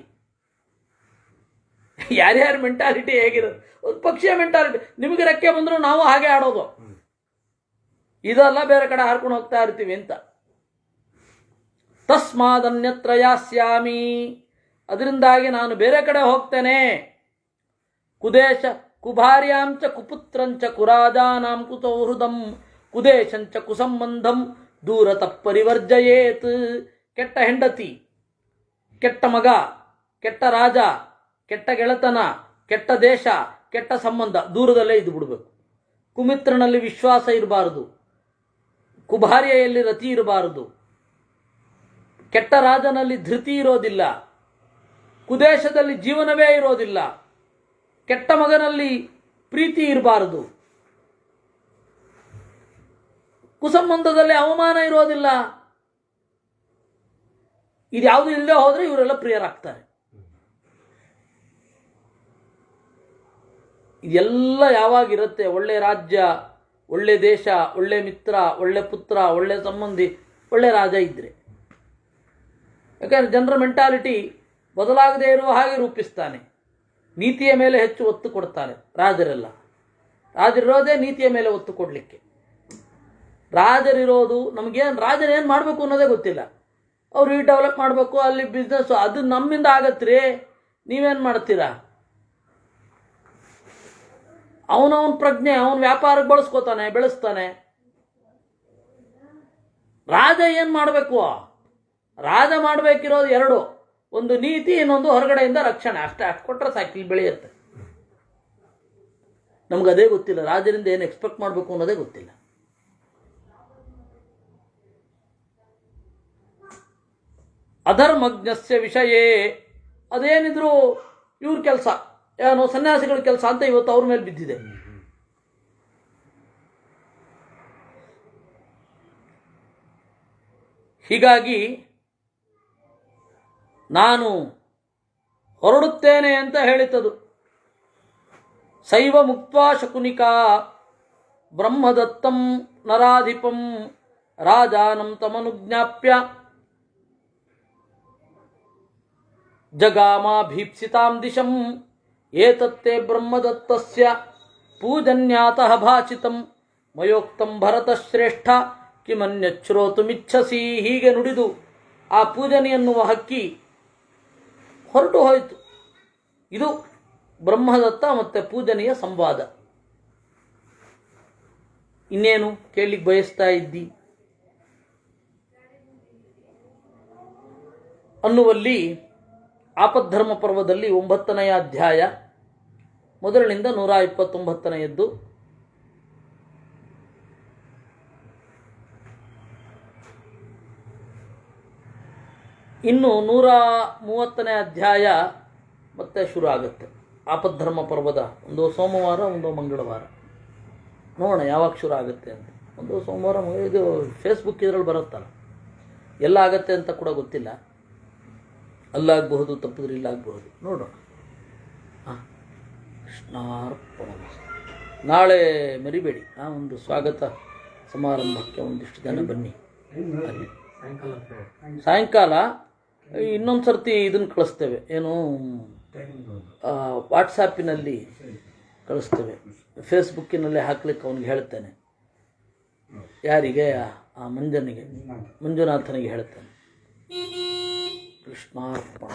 ಯಾರ್ಯಾರ ಮೆಂಟಾಲಿಟಿ ಹೇಗಿರೋದು? ಒಂದು ಪಕ್ಷಿಯ ಮೆಂಟಾಲಿಟಿ. ನಿಮಗೆ ರೆಕ್ಕೆ ಬಂದರೂ ನಾವು ಹಾಗೆ ಆಡೋದು. ಇದೆಲ್ಲ ಬೇರೆ ಕಡೆ ಹಾರ್ಕೊಂಡು ಹೋಗ್ತಾ ಇರ್ತೀವಿ ಅಂತ. ತಸ್ಮಾದನ್ಯತ್ರ ಯಾಸ್ಯಾಮಿ, ಅದರಿಂದಾಗಿ ನಾನು ಬೇರೆ ಕಡೆ ಹೋಗ್ತೇನೆ. ಕುದೇಶ ಕುಭಾರ್ಯಾಂಚ ಕುಪುತ್ರಂಚ ಕುರಾಜಾನಾಂ ಕುಸೌಹೃದಂ ಕುದೇಶಂಚ ಕುಸಂಬಂಧಂ ದೂರತಃ ಪರಿವರ್ಜಯೇತ್. ಕೆಟ್ಟ ಹೆಂಡತಿ, ಕೆಟ್ಟ ಮಗ, ಕೆಟ್ಟ ರಾಜ, ಕೆಟ್ಟ ಗೆಳೆತನ, ಕೆಟ್ಟ ದೇಶ, ಕೆಟ್ಟ ಸಂಬಂಧ ದೂರದಲ್ಲೇ ಇದ್ದು ಬಿಡಬೇಕು. ಕುಮಿತ್ರನಲ್ಲಿ ವಿಶ್ವಾಸ ಇರಬಾರದು, ಕುಭಾರ್ಯೆಯಲ್ಲಿ ರತಿ ಇರಬಾರದು, ಕೆಟ್ಟ ರಾಜನಲ್ಲಿ ಧೃತಿ ಇರೋದಿಲ್ಲ, ಕುದೇಶದಲ್ಲಿ ಜೀವನವೇ ಇರೋದಿಲ್ಲ, ಕೆಟ್ಟ ಮಗನಲ್ಲಿ ಪ್ರೀತಿ ಇರಬಾರದು, ಕುಸಂಬಂಧದಲ್ಲಿ ಅವಮಾನ ಇರೋದಿಲ್ಲ. ಇದ್ಯಾವುದು ಇಲ್ಲದೆ ಹೋದರೆ ಇವರೆಲ್ಲ ಪ್ರಿಯರಾಗ್ತಾರೆ. ಇದೆಲ್ಲ ಯಾವಾಗಿರುತ್ತೆ? ಒಳ್ಳೆ ರಾಜ್ಯ, ಒಳ್ಳೆ ದೇಶ, ಒಳ್ಳೆ ಮಿತ್ರ, ಒಳ್ಳೆ ಪುತ್ರ, ಒಳ್ಳೆ ಸಂಬಂಧಿ, ಒಳ್ಳೆ ರಾಜ ಇದ್ದರೆ. ಯಾಕಂದರೆ ಜನರ ಮೆಂಟಾಲಿಟಿ ಬದಲಾಗದೇ ಇರುವ ಹಾಗೆ ರೂಪಿಸ್ತಾನೆ. ನೀತಿಯ ಮೇಲೆ ಹೆಚ್ಚು ಒತ್ತು ಕೊಡ್ತಾರೆ ರಾಜರೆಲ್ಲ. ರಾಜರಿರೋದೇ ನೀತಿಯ ಮೇಲೆ ಒತ್ತು ಕೊಡಲಿಕ್ಕೆ. ರಾಜರಿರೋದು ನಮಗೇನು, ರಾಜರೇನು ಮಾಡಬೇಕು ಅನ್ನೋದೇ ಗೊತ್ತಿಲ್ಲ. ಅವ್ರು ಈ ಡೆವಲಪ್ ಮಾಡಬೇಕು, ಅಲ್ಲಿ ಬಿಸ್ನೆಸ್ಸು, ಅದು ನಮ್ಮಿಂದ ಆಗತ್ರಿ, ನೀವೇನು ಮಾಡ್ತೀರಾ? ಅವನವನ ಪ್ರಜ್ಞೆ ಅವನ ವ್ಯಾಪಾರಕ್ಕೆ ಬಳಸ್ಕೋತಾನೆ, ಬೆಳೆಸ್ತಾನೆ. ರಾಜ ಏನು ಮಾಡಬೇಕು? ರಾಜ ಮಾಡಬೇಕಿರೋದು ಎರಡು, ಒಂದು ನೀತಿ, ಇನ್ನೊಂದು ಹೊರಗಡೆಯಿಂದ ರಕ್ಷಣೆ. ಅಷ್ಟೇ, ಅಷ್ಟು ಕೊಟ್ಟರೆ ಸಾಕು, ಇಲ್ಲಿ ಬೆಳೆಯುತ್ತೆ. ನಮ್ಗೆ ಅದೇ ಗೊತ್ತಿಲ್ಲ. ರಾಜರಿಂದ ಏನು ಎಕ್ಸ್ಪೆಕ್ಟ್ ಮಾಡಬೇಕು ಅನ್ನೋದೇ ಗೊತ್ತಿಲ್ಲ. ಅಧರ್ಮಜ್ಞಸ್ಯ ವಿಷಯೇ, ಅದೇನಿದ್ರು ಇವ್ರ ಕೆಲಸ, ಏನೋ ಸನ್ಯಾಸಿಗಳ ಕೆಲಸ ಅಂತ ಇವತ್ತು ಅವ್ರ ಮೇಲೆ ಬಿದ್ದಿದೆ. ಹೀಗಾಗಿ ನಾನು ಹೊರಡುತ್ತೇನೆ ಅಂತ ಹೇಳಿತದು. ಸೈವ ಮುಕ್ತ್ವಾ ಶಕುನಿಕಾ ಬ್ರಹ್ಮದತ್ತಂ ನರಾಧಿಪಂ ರಾಜಾನಂ ತಮನುಜ್ಞಾಪ್ಯ ಜಗಾಮಾಭೀಪ್ಸಿತಾಂ ದಿಶಂ ಏತತ್ತೇ ಬ್ರಹ್ಮದತ್ತಸ್ಯ ಪೂಜನ್ಯಾತಃ ಭಾಷಿತಂ ಮಯೋಕ್ತಂ ಭರತಶ್ರೇಷ್ಠ ಕಿಮನ್ಯಚ್ಛ್ರೋತುಮಿಚ್ಛಸಿ. ಹೀಗೆ ನುಡಿದು ಆ ಪೂಜನೆ ಎನ್ನುವ ಹಕ್ಕಿ ಹೊರಟು ಹೋಯಿತು. ಇದು ಬ್ರಹ್ಮದತ್ತ ಮತ್ತು ಪೂಜನೀಯ ಸಂವಾದ. ಇನ್ನೇನು ಕೇಳಲಿಕ್ಕೆ ಬಯಸ್ತಾ ಇದ್ದಿ ಅನ್ನುವಲ್ಲಿ ಆಪದ್ಧರ್ಮ ಪರ್ವದಲ್ಲಿ 9ನೆಯ ಅಧ್ಯಾಯ ಮೊದಲಿನಿಂದ 129ನೆಯದ್ದು. ಇನ್ನು 130ನೇ ಅಧ್ಯಾಯ ಮತ್ತೆ ಶುರು ಆಗುತ್ತೆ. ಆಪದ್ಧರ್ಮ ಪರ್ವದ ಒಂದು ಸೋಮವಾರ ಒಂದು ಮಂಗಳವಾರ, ನೋಡೋಣ ಯಾವಾಗ ಶುರು ಆಗುತ್ತೆ ಅಂತ. ಒಂದು ಸೋಮವಾರ ಇದು ಫೇಸ್ಬುಕ್ ಇದರಲ್ಲಿ ಬರುತ್ತಲ್ಲ, ಎಲ್ಲ ಆಗತ್ತೆ ಅಂತ ಕೂಡ ಗೊತ್ತಿಲ್ಲ. ಅಲ್ಲಾಗಬಹುದು, ತಪ್ಪಿದ್ರೆ ಇಲ್ಲಾಗಬಹುದು, ನೋಡೋಣ. ಕೃಷ್ಣಾರ್ಪಣ. ನಾಳೆ ಮರಿಬೇಡಿ, ಒಂದು ಸ್ವಾಗತ ಸಮಾರಂಭಕ್ಕೆ ಒಂದಿಷ್ಟು ಜನ ಬನ್ನಿ. ಸಾಯಂಕಾಲ ಇನ್ನೊಂದು ಸರ್ತಿ ಇದನ್ನು ಕಳಿಸ್ತೇವೆ, ಏನು ವಾಟ್ಸಾಪಿನಲ್ಲಿ ಕಳಿಸ್ತೇವೆ. ಫೇಸ್ಬುಕ್ಕಿನಲ್ಲಿ ಹಾಕ್ಲಿಕ್ಕೆ ಅವನಿಗೆ ಹೇಳ್ತೇನೆ. ಯಾರಿಗೆ? ಆ ಮಂಜುನಾಥನಿಗೆ ಹೇಳ್ತೇನೆ. ಕೃಷ್ಣಾರ್ಪಣ.